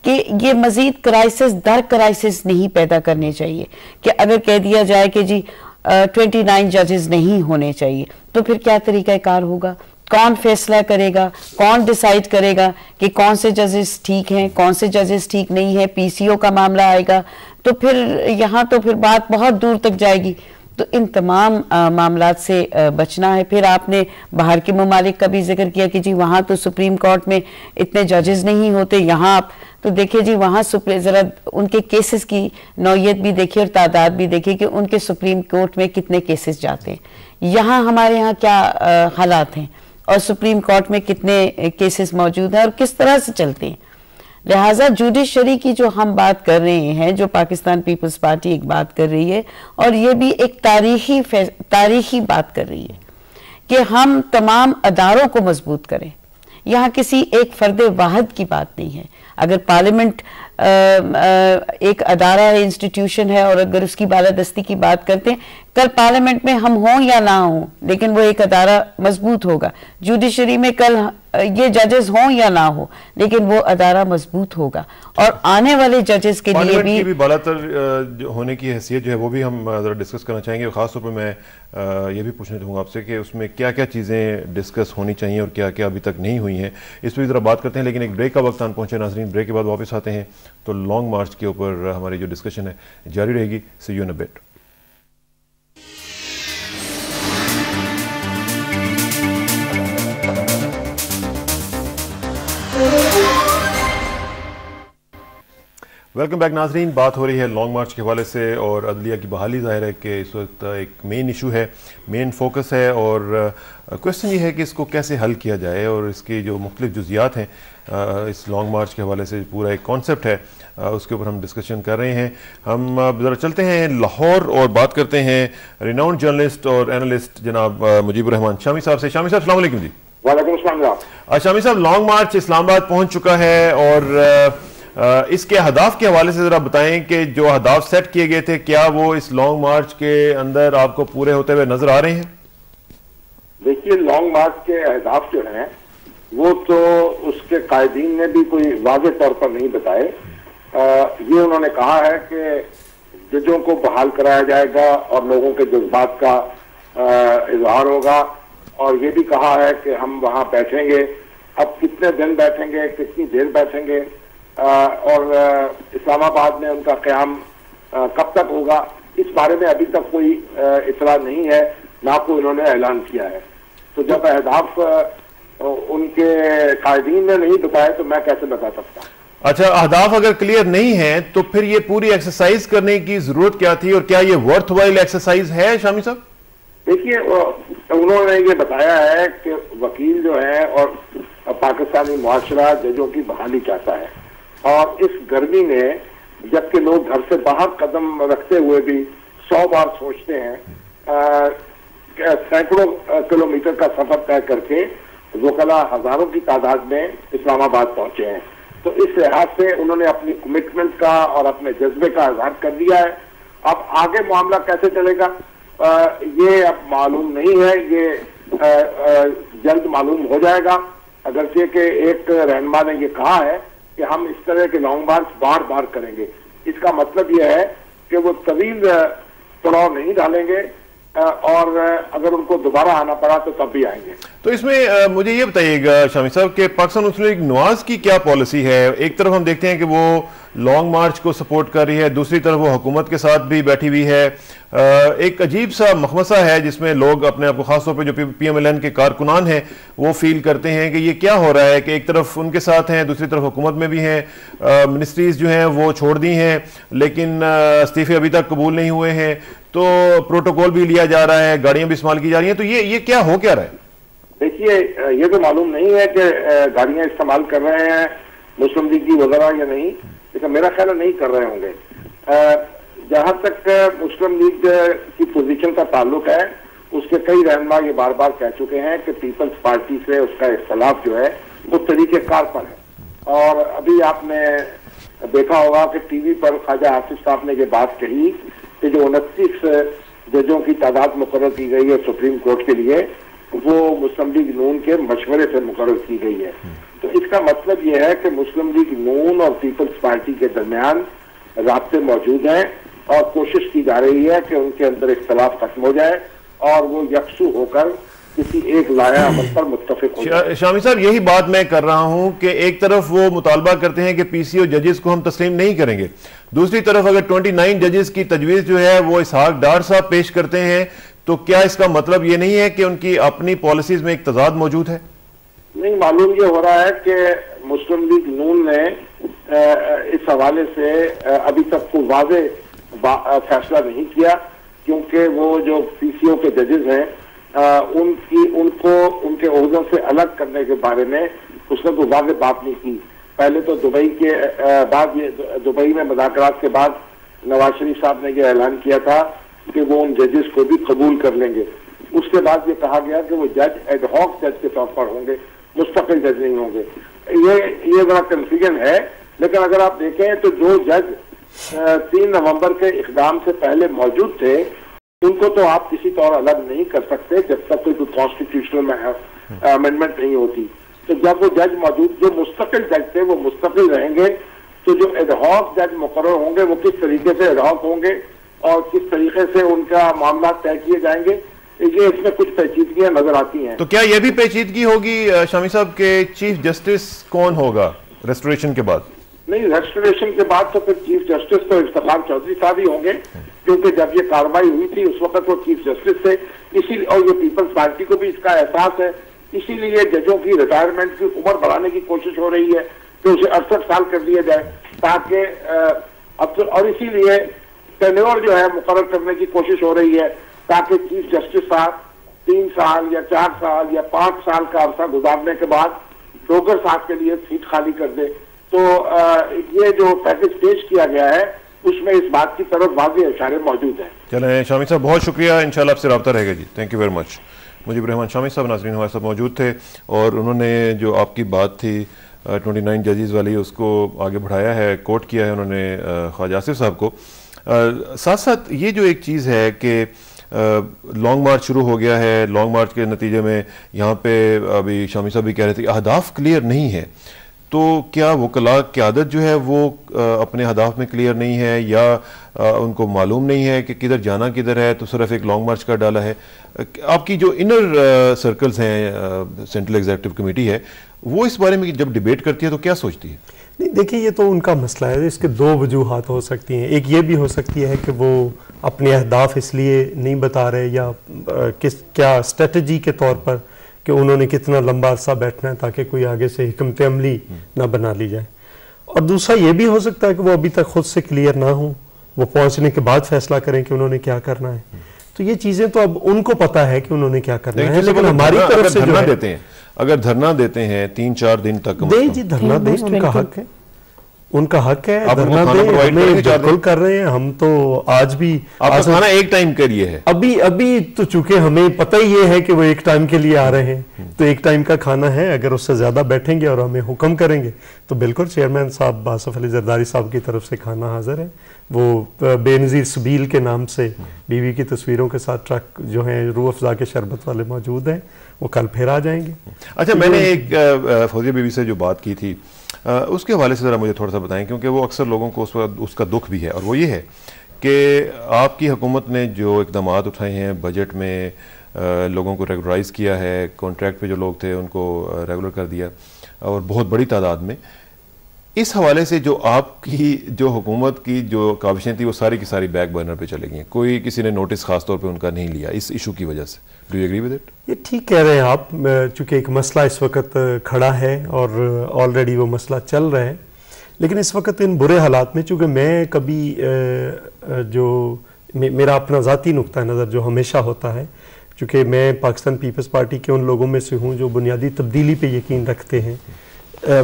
कि ये मजीद क्राइसिस दर क्राइसिस नहीं पैदा करने चाहिए, कि अगर कह दिया जाए कि जी 29 जजेस नहीं होने चाहिए, तो फिर क्या तरीक़ाकार होगा? कौन फैसला करेगा? कौन डिसाइड करेगा कि कौन से जजेस ठीक हैं, कौन से जजेस ठीक नहीं है? PCO का मामला आएगा तो फिर यहाँ तो फिर बात बहुत दूर तक जाएगी। तो इन तमाम मामलात से बचना है। फिर आपने बाहर के ममालिक का भी जिक्र किया कि जी वहाँ तो सुप्रीम कोर्ट में इतने जजेस नहीं होते, यहाँ आप तो देखिए जी वहाँ ज़रा उनके केसेस की नौयत भी देखिए और तादाद भी देखिए कि उनके सुप्रीम कोर्ट में कितने केसेस जाते हैं, यहाँ हमारे यहाँ क्या हालात हैं और सुप्रीम कोर्ट में कितने केसेस मौजूद हैं और किस तरह से चलते हैं। लिहाजा जुडिशरी की जो हम बात कर रहे हैं, जो पाकिस्तान पीपल्स पार्टी एक बात कर रही है, और ये भी एक तारीखी बात कर रही है कि हम तमाम अदारों को मजबूत करें। यहाँ किसी एक फर्द वाहिद की बात नहीं है। अगर पार्लियामेंट एक अदारा है, इंस्टीट्यूशन है, और अगर उसकी बालादस्ती की बात करते हैं, कल पार्लियामेंट में हम हों या ना हों, लेकिन वो एक अदारा मजबूत होगा। जुडिशरी में कल ये जजेस हों या ना हो, लेकिन वो अदारा मजबूत होगा। और आने वाले जजेस के लिए भी बालातर होने की हैसियत जो है वो भी हम जरा डिस्कस करना चाहेंगे। खासतौर पर मैं ये भी पूछना चाहूँगा आपसे कि उसमें क्या क्या चीज़ें डिस्कस होनी चाहिए और क्या क्या अभी तक नहीं हुई हैं, इस पर भी ज़रा बात करते हैं। लेकिन एक ब्रेक का वक्त आन पहुँचे नाज़रीन, ब्रेक के बाद वापस आते हैं तो लॉन्ग मार्च के ऊपर हमारी जो डिस्कशन है जारी रहेगी। See you in a bit. Welcome back नाजरीन। बात हो रही है लॉन्ग मार्च के हवाले से और अदलिया की बहाली। ज़ाहिर है कि इस वक्त एक मेन इशू है, मेन फोकस है, और क्वेश्चन ये है कि इसको कैसे हल किया जाए और इसकी जो मुख्तलिफ जुज़ियात हैं इस लॉन्ग मार्च के हवाले से पूरा एक कॉन्सेप्ट है, उसके ऊपर हम डिस्कशन कर रहे हैं। हम ज़रा चलते हैं लाहौर और बात करते हैं रिनाउंड जर्नलिस्ट और एनालिस्ट जनाब मुजीबुर रहमान शामी साहब से। शामी साहब अस्सलाम वालेकुम जी। वालेकुम अस्सलाम। शामी साहब, लॉन्ग मार्च इस्लामाबाद पहुंच चुका है और इसके हदाफ के हवाले से जरा बताएं कि जो हदाफ सेट किए गए थे, क्या वो इस लॉन्ग मार्च के अंदर आपको पूरे होते हुए नजर आ रहे हैं? देखिए, लॉन्ग मार्च के अहदाफ जो हैं वो तो उसके कायदीन ने भी कोई वाज़ेह तौर पर नहीं बताए। ये उन्होंने कहा है कि जजों को बहाल कराया जाएगा और लोगों के जज्बात का इजहार होगा, और ये भी कहा है कि हम वहां बैठेंगे। अब कितने दिन बैठेंगे, कितनी देर बैठेंगे, और इस्लामाबाद में उनका क़याम कब तक होगा, इस बारे में अभी तक कोई इतला नहीं है, ना कोई उन्होंने ऐलान किया है। तो जब अहदाफ उनके कायदीन ने नहीं बताए तो मैं कैसे बता सकता? अच्छा, अहदाफ अगर क्लियर नहीं है तो फिर ये पूरी एक्सरसाइज करने की जरूरत क्या थी, और क्या ये वर्थ वाइल एक्सरसाइज है शामी साहब? देखिए, उन्होंने ये बताया है कि वकील जो है और पाकिस्तानी मुआशरा जजों की बहाली चाहता है, और इस गर्मी में जबकि लोग घर से बाहर कदम रखते हुए भी 100 बार सोचते हैं, सैकड़ों किलोमीटर का सफर तय करके वकला हजारों की तादाद में इस्लामाबाद पहुंचे हैं। तो इस लिहाज से उन्होंने अपनी कमिटमेंट का और अपने जज्बे का इजहार कर दिया है। अब आगे मामला कैसे चलेगा ये अब मालूम नहीं है, ये जल्द मालूम हो जाएगा। अगरचे कि एक रहनुमा ने ये कहा है कि हम इस तरह के लॉन्ग मार्च बार बार करेंगे, इसका मतलब यह है कि वो तवील पड़ाव नहीं डालेंगे, और अगर उनको दोबारा आना पड़ा तो तब भी आएंगे। तो इसमें मुझे ये बताइएगा शामी साहब कि पाकिस्तान मुस्लिम लीग नवाज की क्या पॉलिसी है? एक तरफ हम देखते हैं कि वो लॉन्ग मार्च को सपोर्ट कर रही है, दूसरी तरफ वो हुकूमत के साथ भी बैठी हुई है। एक अजीब सा मखमसा है जिसमें लोग अपने आप को, खासतौर पर जो PMLN के कारकुनान हैं, वो फील करते हैं कि ये क्या हो रहा है कि एक तरफ उनके साथ हैं, दूसरी तरफ हुकूमत में भी हैं। मिनिस्ट्रीज जो हैं वो छोड़ दी हैं, लेकिन इस्तीफे अभी तक कबूल नहीं हुए हैं, तो प्रोटोकॉल भी लिया जा रहा है, गाड़ियां भी इस्तेमाल की जा रही हैं। तो ये क्या हो क्या रहा है? देखिए, ये तो मालूम नहीं है कि गाड़ियां इस्तेमाल कर रहे हैं मुस्लिम लीग की वगैरह या नहीं, लेकिन मेरा ख्याल नहीं कर रहे होंगे। जहां तक मुस्लिम लीग की पोजीशन का ताल्लुक है, उसके कई रहनुमा ये बार बार कह चुके हैं कि पीपल्स पार्टी से उसका इख्तलाफ जो है वो तरीकेकार पर है। और अभी आपने देखा होगा कि टीवी पर ख्वाजा हाफिज साहब ने ये बात कही कि जो 29 जजों की तादाद मुकर्रर की गई है सुप्रीम कोर्ट के लिए, वो मुस्लिम लीग नून के मशवरे से मुकर्रर की गई है। तो इसका मतलब यह है कि मुस्लिम लीग नून और पीपल्स पार्टी के दरमियान राब्ते मौजूद हैं, और कोशिश की जा रही है कि उनके अंदर इख्तलाफ खत्म हो जाए और वो यकसू होकर किसी एक लाया अमल पर मुत्तफिक हो जाए। शामी साहब, यही बात मैं कर रहा हूं कि एक तरफ वो मुतालबा करते हैं कि PCO जजेस को हम तस्लीम नहीं करेंगे, दूसरी तरफ अगर 29 जजेस की तजवीज़ जो है वो इसहाक डार साहब पेश करते हैं, तो क्या इसका मतलब ये नहीं है कि उनकी अपनी पॉलिसीज में एक तजाद मौजूद है? नहीं, मालूम ये हो रहा है कि मुस्लिम लीग नून ने इस हवाले से अभी तक कोई वाज़े फैसला नहीं किया, क्योंकि वो जो PCO के जजेस हैं उनको उनके ओहदों से अलग करने के बारे में उसने कोई वाज़े बात नहीं की। पहले तो दुबई के बाद ये दुबई में मुज़ाकरात के बाद नवाज शरीफ साहब ने ये ऐलान किया था कि वो उन जजेस को भी कबूल कर लेंगे। उसके बाद ये कहा गया कि वो जज एडहॉक जज के तौर पर होंगे, मुस्तकिल जज नहीं होंगे। ये बड़ा कंफ्यूजन है। लेकिन अगर आप देखें तो जो जज 3 नवंबर के इक़दाम से पहले मौजूद थे उनको तो आप किसी तौर अलग नहीं कर सकते जब तक कोई कॉन्स्टिट्यूशनल अमेंडमेंट नहीं होती। तो जब वो जज मौजूद, जो मुस्तकिल जज थे वो मुस्तकिल रहेंगे, तो जो एडहॉक जज मुकर्रर होंगे वो किस तरीके से एडहॉक होंगे और किस तरीके से उनका मामला तय किए जाएंगे, ये इसमें कुछ पेचीदगियां नजर आती हैं। तो क्या यह भी पेचीदगी होगी शामी साहब के चीफ जस्टिस कौन होगा रेस्टोरेशन के बाद? नहीं, रेस्टोरेशन के बाद तो फिर चीफ जस्टिस तो इफ्तिखार चौधरी साहब ही होंगे, क्योंकि जब ये कार्रवाई हुई थी उस वक्त वो चीफ जस्टिस थे। इसी और ये पीपल्स पार्टी को भी इसका एहसास है, इसीलिए जजों की रिटायरमेंट की उम्र बढ़ाने की कोशिश हो रही है कि उसे 68 साल कर दिया जाए, ताकि और इसीलिए टेन्योर जो है मुकर्रर करने की कोशिश हो रही है ताकि चीफ जस्टिस साहब 3 साल या 4 साल या 5 साल का अरसा गुजारने के बाद डोगर साहब के लिए सीट खाली कर दे। तो ये जो पैकेज पेश किया गया है उसमें इस बात की तरफ वाज़ेह इशारे मौजूद हैं। चलें शामी साहब, बहुत शुक्रिया, इंशाल्लाह आपसे रब्ता रहेगा जी। Thank you very much. Mujeeb Rehman Shami साहब नाज़रीन हमारे साथ मौजूद थे और उन्होंने जो आपकी बात थी 29 जजेस वाली उसको आगे बढ़ाया है, कोट किया है उन्होंने ख्वाजा आसिफ साहब को। साथ साथ ये जो एक चीज़ है कि लॉन्ग मार्च शुरू हो गया है, लॉन्ग मार्च के नतीजे में यहाँ पे अभी शामी साहब भी कह रहे थे कि अहदाफ क्लियर नहीं है, तो क्या वकला की आदत जो है वो अपने अहदाफ में क्लियर नहीं है या उनको मालूम नहीं है कि किधर जाना किधर है, तो सिर्फ एक लॉन्ग मार्च का डाला है? आपकी जो इनर सर्कल्स हैं, सेंट्रल एग्जीक्यूटिव कमेटी है, वो इस बारे में जब डिबेट करती है तो क्या सोचती है? नहीं, देखिए ये तो उनका मसला है, इसके 2 वजूहात हो सकती हैं। एक ये भी हो सकती है कि वो अपने अहदाफ इसलिए नहीं बता रहे या क्या स्ट्रेटजी के तौर पर कि उन्होंने कितना लंबा अरसा बैठना है ताकि कोई आगे से हिकमत अमली ना बना ली जाए। और दूसरा ये भी हो सकता है कि वो अभी तक खुद से क्लियर ना हो, वो पहुंचने के बाद फैसला करें कि उन्होंने क्या करना है। तो ये चीजें तो अब उनको पता है कि उन्होंने क्या करना है, लेकिन हमारी तरफ से जो देते हैं, अगर धरना देते हैं 3-4 दिन तक, दें जी, धरना दें, उनका हक है, उनका हक है, धरना दें, बिल्कुल कर रहे हैं हम। तो आज भी खाना एक टाइम के लिए है, अभी तो चूंकि हमें पता ही ये है कि वो एक टाइम के लिए आ रहे हैं, तो एक टाइम का खाना है। अगर उससे ज्यादा बैठेंगे और हमें हुक्म करेंगे तो बिल्कुल चेयरमैन साहब आसिफ अली जरदारी साहब की तरफ से खाना हाजिर है। वो बेनज़ीर सबील के नाम से बीवी की तस्वीरों के साथ ट्रक जो है रूह अफ़ज़ा के शरबत वाले मौजूद हैं, वो कल फिर आ जाएंगे। अच्छा, मैंने एक फौजिया बीवी से जो बात की थी उसके हवाले से ज़रा मुझे थोड़ा सा बताएं, क्योंकि वो अक्सर लोगों को उसका दुख भी है, और वो ये है कि आपकी हुकूमत ने जो इक़दाम उठाए हैं, बजट में लोगों को रेगुलराइज़ किया है, कॉन्ट्रैक्ट पे जो लोग थे उनको रेगुलर कर दिया और बहुत बड़ी तादाद में। इस हवाले से जो आपकी जो हुकूमत की जो काविशें थी वो सारी की सारी बैक बर्नर पे चली गई, कोई किसी ने नोटिस खास तौर पे उनका नहीं लिया इस इशू की वजह से। Do you agree with it? ये ठीक कह रहे हैं आप, चूंकि एक मसला इस वक्त खड़ा है और ऑलरेडी वो मसला चल रहा है, लेकिन इस वक्त इन बुरे हालात में, चूंकि मैं कभी जो मेरा अपना ज़ाती नुक्ता नज़र जो हमेशा होता है, चूँकि मैं पाकिस्तान पीपल्स पार्टी के उन लोगों में से हूँ जो बुनियादी तब्दीली पे यकीन रखते हैं।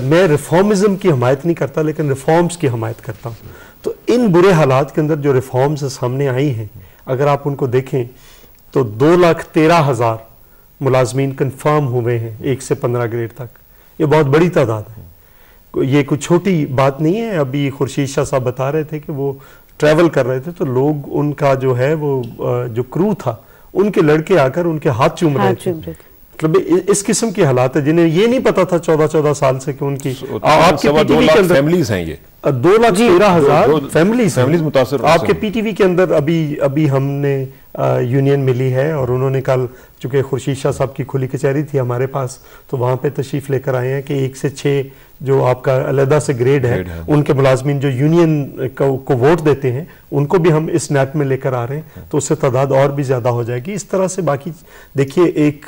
मैं रिफॉर्मिज्म की हमायत नहीं करता, लेकिन रिफॉर्म्स की हमायत करता हूँ। तो इन बुरे हालात के अंदर जो रिफॉर्म्स सामने आई हैं, अगर आप उनको देखें तो 2,13,000 मुलाजमीन कन्फर्म हुए हैं 1 से 15 ग्रेड तक। ये बहुत बड़ी तादाद है, ये कोई छोटी बात नहीं है। अभी खुर्शीद शाह साहब बता रहे थे कि वो ट्रैवल कर रहे थे तो लोग, उनका जो है वो जो क्रू था, उनके लड़के आकर उनके हाथ चूम रहे थे। मतलब इस किस्म के हालात है जिन्हें ये नहीं पता था 14-14 साल से कि उनकी आपके पीटीवी के अंदर फैमिलीज हैं, ये 2,13,000 फैमिलीज मुतासर। आपके पीटीवी के अंदर अभी हमने यूनियन मिली है और उन्होंने कल, चूंकि खुर्शीद शाह साहब की खुली कचहरी थी हमारे पास, तो वहाँ पे तशरीफ लेकर आए हैं कि 1 से 6 जो आपका अलहदा से ग्रेड है, उनके मुलाजमीन जो यूनियन को वोट देते हैं उनको भी हम इस नेट में लेकर आ रहे हैं, तो उससे तादाद और भी ज़्यादा हो जाएगी। इस तरह से बाकी देखिए, एक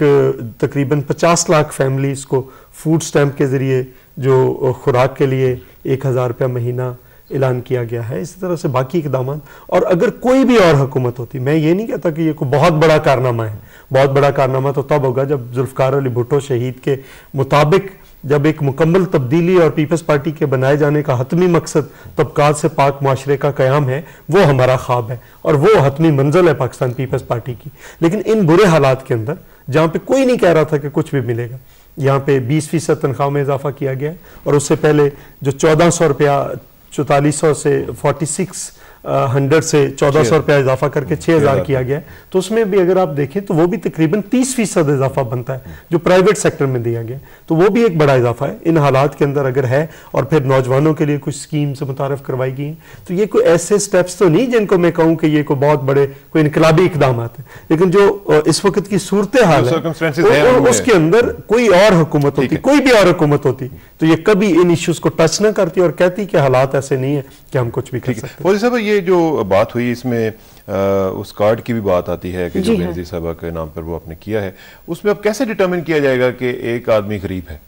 तकरीबन 50 लाख फैमिलीज़ को फूड स्टैम्प के ज़रिए जो खुराक के लिए 1,000 रुपया महीना ऐलान किया गया है। इसी तरह से बाकी इक़दाम, और अगर कोई भी और हुकूमत होती, मैं ये नहीं कहता कि ये कोई बहुत बड़ा कारनामा है, बहुत बड़ा कारनामा तो तब होगा जब जुल्फ़िकार अली भुट्टो शहीद के मुताबिक जब एक मुकम्मल तब्दीली और पीपल्स पार्टी के बनाए जाने का हतमी मकसद तबकात से पाक माशरे का क़याम है, वो हमारा ख्वाब है और वो हतमी मंजिल है पाकिस्तान पीपल्स पार्टी की। लेकिन इन बुरे हालात के अंदर जहाँ पे कोई नहीं कह रहा था कि कुछ भी मिलेगा, यहाँ पे 20% तनख्वाह में इजाफा किया गया है और उससे पहले जो 1400 रुपया 4400 से 4600 से 1400 रुपया इजाफा करके 6000 किया गया है। तो उसमें भी अगर आप देखें तो वो भी तकरीबन 30% इजाफा बनता है जो प्राइवेट सेक्टर में दिया गया, तो वो भी एक बड़ा इजाफा है इन हालात के अंदर अगर है। और फिर नौजवानों के लिए कुछ स्कीम्स मुतारफ करवाई गई हैं। तो ये कोई ऐसे स्टेप्स तो नहीं जिनको मैं कहूँ कि ये कोई बहुत बड़े कोई इनकलाबी इकदाम है, लेकिन जो इस वक्त की सूरत हाल है उसके अंदर कोई और हुकूमत होती, कोई भी और हुकूमत होती, तो ये कभी इन इश्यूज को टच ना करती और कहती कि हालात ऐसे नहीं है कि हम कुछ भी कर सकते। फौजी साहब, ये जो बात हुई इसमें उस कार्ड की भी बात आती है कि जो बेनज़ीर साहबा के नाम पर वो आपने किया है, उसमें अब कैसे डिटरमिन किया जाएगा कि एक आदमी गरीब है?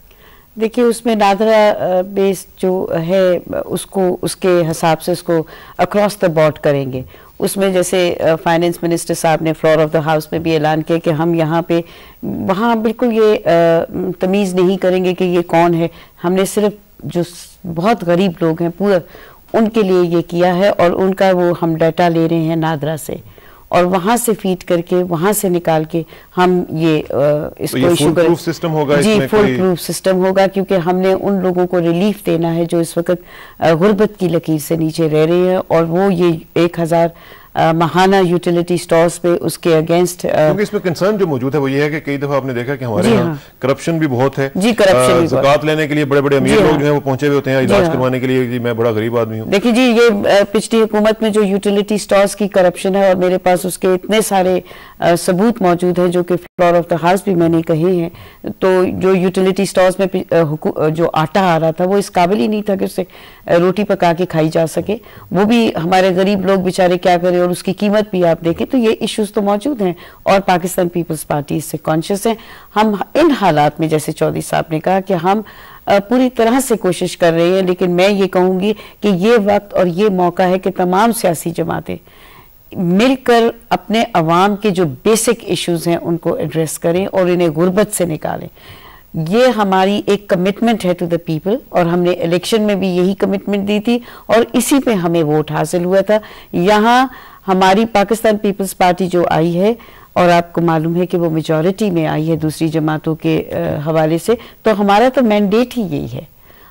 देखिए, उसमें नादरा बेस जो है उसको उसके हिसाब से उसको अक्रॉस द बोर्ड करेंगे। उसमें जैसे फाइनेंस मिनिस्टर साहब ने फ्लोर ऑफ द हाउस में भी ऐलान किया कि हम यहाँ पे वहाँ बिल्कुल ये तमीज़ नहीं करेंगे कि ये कौन है। हमने सिर्फ जो बहुत गरीब लोग हैं पूरा उनके लिए ये किया है और उनका वो हम डाटा ले रहे हैं नादरा से और वहाँ से फीड करके वहाँ से निकाल के हम ये इसको इशू करें। सिस्टम होगा जी, फुल प्रूफ सिस्टम होगा, क्योंकि हमने उन लोगों को रिलीफ देना है जो इस वक्त गुर्बत की लकीर से नीचे रह रहे हैं और वो ये 1000 महाना यूटिलिटी स्टोर्स पे उसके अगेंस्ट। क्योंकि इसमें कंसर्न जो मौजूद है वो ये है कि कई दफा आपने देखा कि हमारे यहाँ करप्शन भी बहुत है। जी, करप्शन ज़कात लेने के लिए बड़े बड़े अमीर लोग जो है वो पहुंचे हुए होते हैं इलाज करवाने के लिए, जी मैं बड़ा गरीब आदमी हूँ। देखिए जी, ये पिछली हुकूमत में जो यूटिलिटी स्टोर्स की करप्शन है और मेरे पास उसके इतने सारे सबूत मौजूद हैं जो कि फ्लोर ऑफ द हाउस भी मैंने कहे हैं। तो जो यूटिलिटी स्टोर्स में जो आटा आ रहा था वो इस काबिल ही नहीं था कि उससे रोटी पका के खाई जा सके, वो भी हमारे गरीब लोग बेचारे क्या करें और उसकी कीमत भी आप देखें। तो ये इश्यूज तो मौजूद हैं और पाकिस्तान पीपल्स पार्टी इससे कॉन्शियस है। हम इन हालात में जैसे चौधरी साहब ने कहा कि हम पूरी तरह से कोशिश कर रहे हैं, लेकिन मैं ये कहूँगी कि ये वक्त और ये मौका है कि तमाम सियासी जमातें मिलकर अपने अवाम के जो बेसिक इश्यूज हैं उनको एड्रेस करें और इन्हें गुर्बत से निकालें। ये हमारी एक कमिटमेंट है टू द पीपल और हमने इलेक्शन में भी यही कमिटमेंट दी थी और इसी पे हमें वोट हासिल हुआ था। यहाँ हमारी पाकिस्तान पीपल्स पार्टी जो आई है और आपको मालूम है कि वो मेजॉरिटी में आई है दूसरी जमातों के हवाले से, तो हमारा तो मैंडेट ही यही है।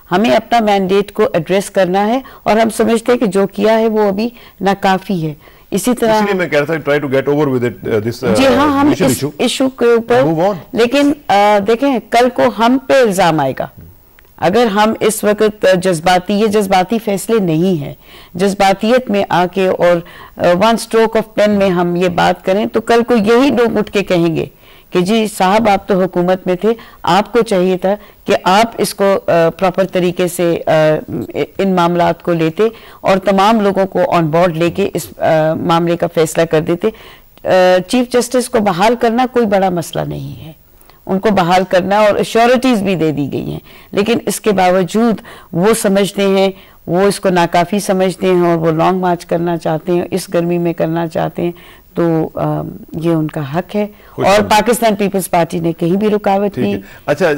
हमें अपना मैंडेट को एड्रेस करना है और हम समझते हैं कि जो किया है वो अभी नाकाफी है। इसी तरह मैं कह रहा था try to get over with it this जी हाँ, हम इस इशू के ऊपर, लेकिन देखें कल को हम पे इल्जाम आएगा अगर हम इस वक्त ये जज्बाती फैसले नहीं है, जज्बातियत में आके और वन स्ट्रोक ऑफ पेन में हम ये बात करें तो कल को यही लोग उठ के कहेंगे कि जी साहब आप तो हुकूमत में थे, आपको चाहिए था कि आप इसको प्रॉपर तरीके से इन मामलात को लेते और तमाम लोगों को ऑन बोर्ड लेके इस मामले का फैसला कर देते। चीफ जस्टिस को बहाल करना कोई बड़ा मसला नहीं है, उनको बहाल करना और एश्योरिटीज भी दे दी गई हैं, लेकिन इसके बावजूद वो समझते हैं, वो इसको नाकाफी समझते हैं और वो लॉन्ग मार्च करना चाहते हैं, इस गर्मी में करना चाहते हैं। तो ये उनका हक है और पाकिस्तान पीपल्स पार्टी ने कहीं भी रुकावट नहीं। अच्छा,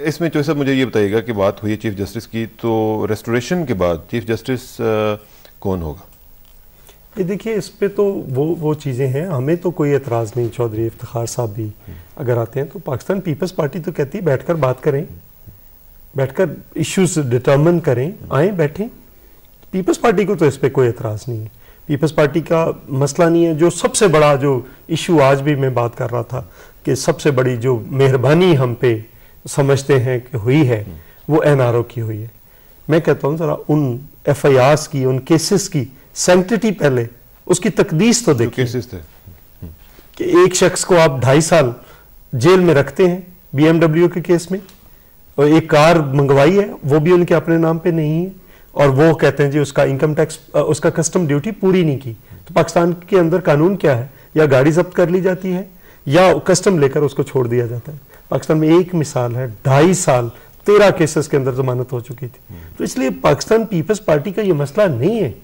इसमें जो सब मुझे ये बताइएगा कि बात हुई है चीफ जस्टिस की, तो रेस्टोरेशन के बाद चीफ जस्टिस कौन होगा? ये देखिए, इस पे तो वो चीज़ें हैं, हमें तो कोई एतराज़ नहीं। चौधरी इफ्तिखार साहब भी अगर आते हैं तो पाकिस्तान पीपल्स पार्टी तो कहती है बैठकर बात करें, बैठकर इश्यूज डिटर्मिन करें, आए बैठें। पीपल्स पार्टी को तो इस पर कोई एतराज़ नहीं है, पीपल्स पार्टी का मसला नहीं है। जो सबसे बड़ा जो इशू आज भी मैं बात कर रहा था कि सबसे बड़ी जो मेहरबानी हम पे समझते हैं कि हुई है वो NRO की हुई है। मैं कहता हूँ ज़रा उन FIRs की, उन केसेस की सैंक्टिटी पहले उसकी तकदीस तो देखिए कि एक शख्स को आप 2.5 साल जेल में रखते हैं BMW के केस में, और एक कार मंगवाई है वो भी उनके अपने नाम पे नहीं है और वो कहते हैं जी उसका इनकम टैक्स, उसका कस्टम ड्यूटी पूरी नहीं की। तो पाकिस्तान के अंदर कानून क्या है, या गाड़ी जब्त कर ली जाती है या कस्टम लेकर उसको छोड़ दिया जाता है। पाकिस्तान में एक मिसाल है, 2.5 साल 13 केसेस के अंदर जमानत हो चुकी थी। तो इसलिए पाकिस्तान पीपल्स पार्टी का ये मसला नहीं है।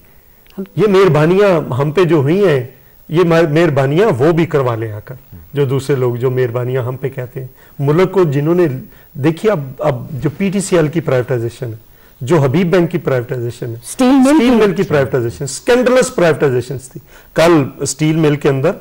ये मेहरबानियां हम पे जो हुई हैं, ये मेहरबानियां वो भी करवा लें आकर, जो दूसरे लोग जो मेहरबानियां हम पे कहते हैं। मुल्क को जिन्होंने देखिए अब जो पीटीसीएल की प्राइवेटाइजेशन है, जो हबीब बैंक की प्राइवेटाइजेशन है, स्टील मिल की प्राइवेटाइजेशन, स्कैंडलस प्राइवेटाइजेशन थी। कल स्टील मिल के अंदर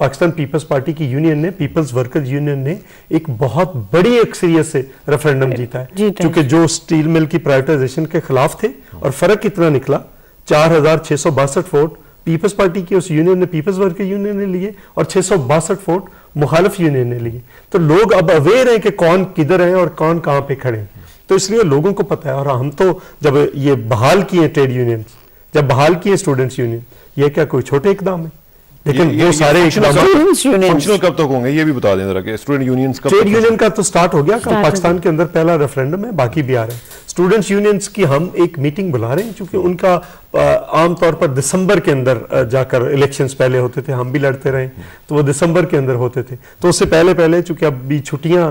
पाकिस्तान पीपल्स पार्टी की यूनियन ने, पीपल्स वर्कर्स यूनियन ने एक बहुत बड़ी अक्सरियत से रेफरेंडम जीता है, क्योंकि जो स्टील मिल की प्राइवेटाइजेशन के खिलाफ थे, और फर्क कितना निकला, 4662 वोट पीपल्स पार्टी की उस यूनियन ने, पीपल्स वर्कर यूनियन ने लिए, और 662 वोट मुखालिफ यूनियन ने लिए। तो लोग अब अवेयर हैं कि कौन किधर है और कौन कहां पे खड़े हैं, तो इसलिए लोगों को पता है। और हम तो जब ये बहाल किए ट्रेड यूनियन, जब बहाल किए स्टूडेंट्स यूनियन, ये क्या कोई छोटे इकदाम है? लेकिन वो सारे फंक्शनल कब तक होंगे ये भी बता दें जरा कि स्टूडेंट यूनियंस कब? ट्रेड यूनियन का तो स्टार्ट हो गया, पाकिस्तान के अंदर पहला रेफरेंडम है, बाकी भी आ रहे हैं। स्टूडेंट्स यूनियंस की हम एक मीटिंग बुला रहे हैं, क्योंकि उनका आमतौर पर दिसंबर के अंदर जाकर इलेक्शंस पहले होते थे, हम भी लड़ते रहे, तो वो दिसंबर के अंदर होते थे, तो उससे पहले चूंकि अब भी छुट्टियां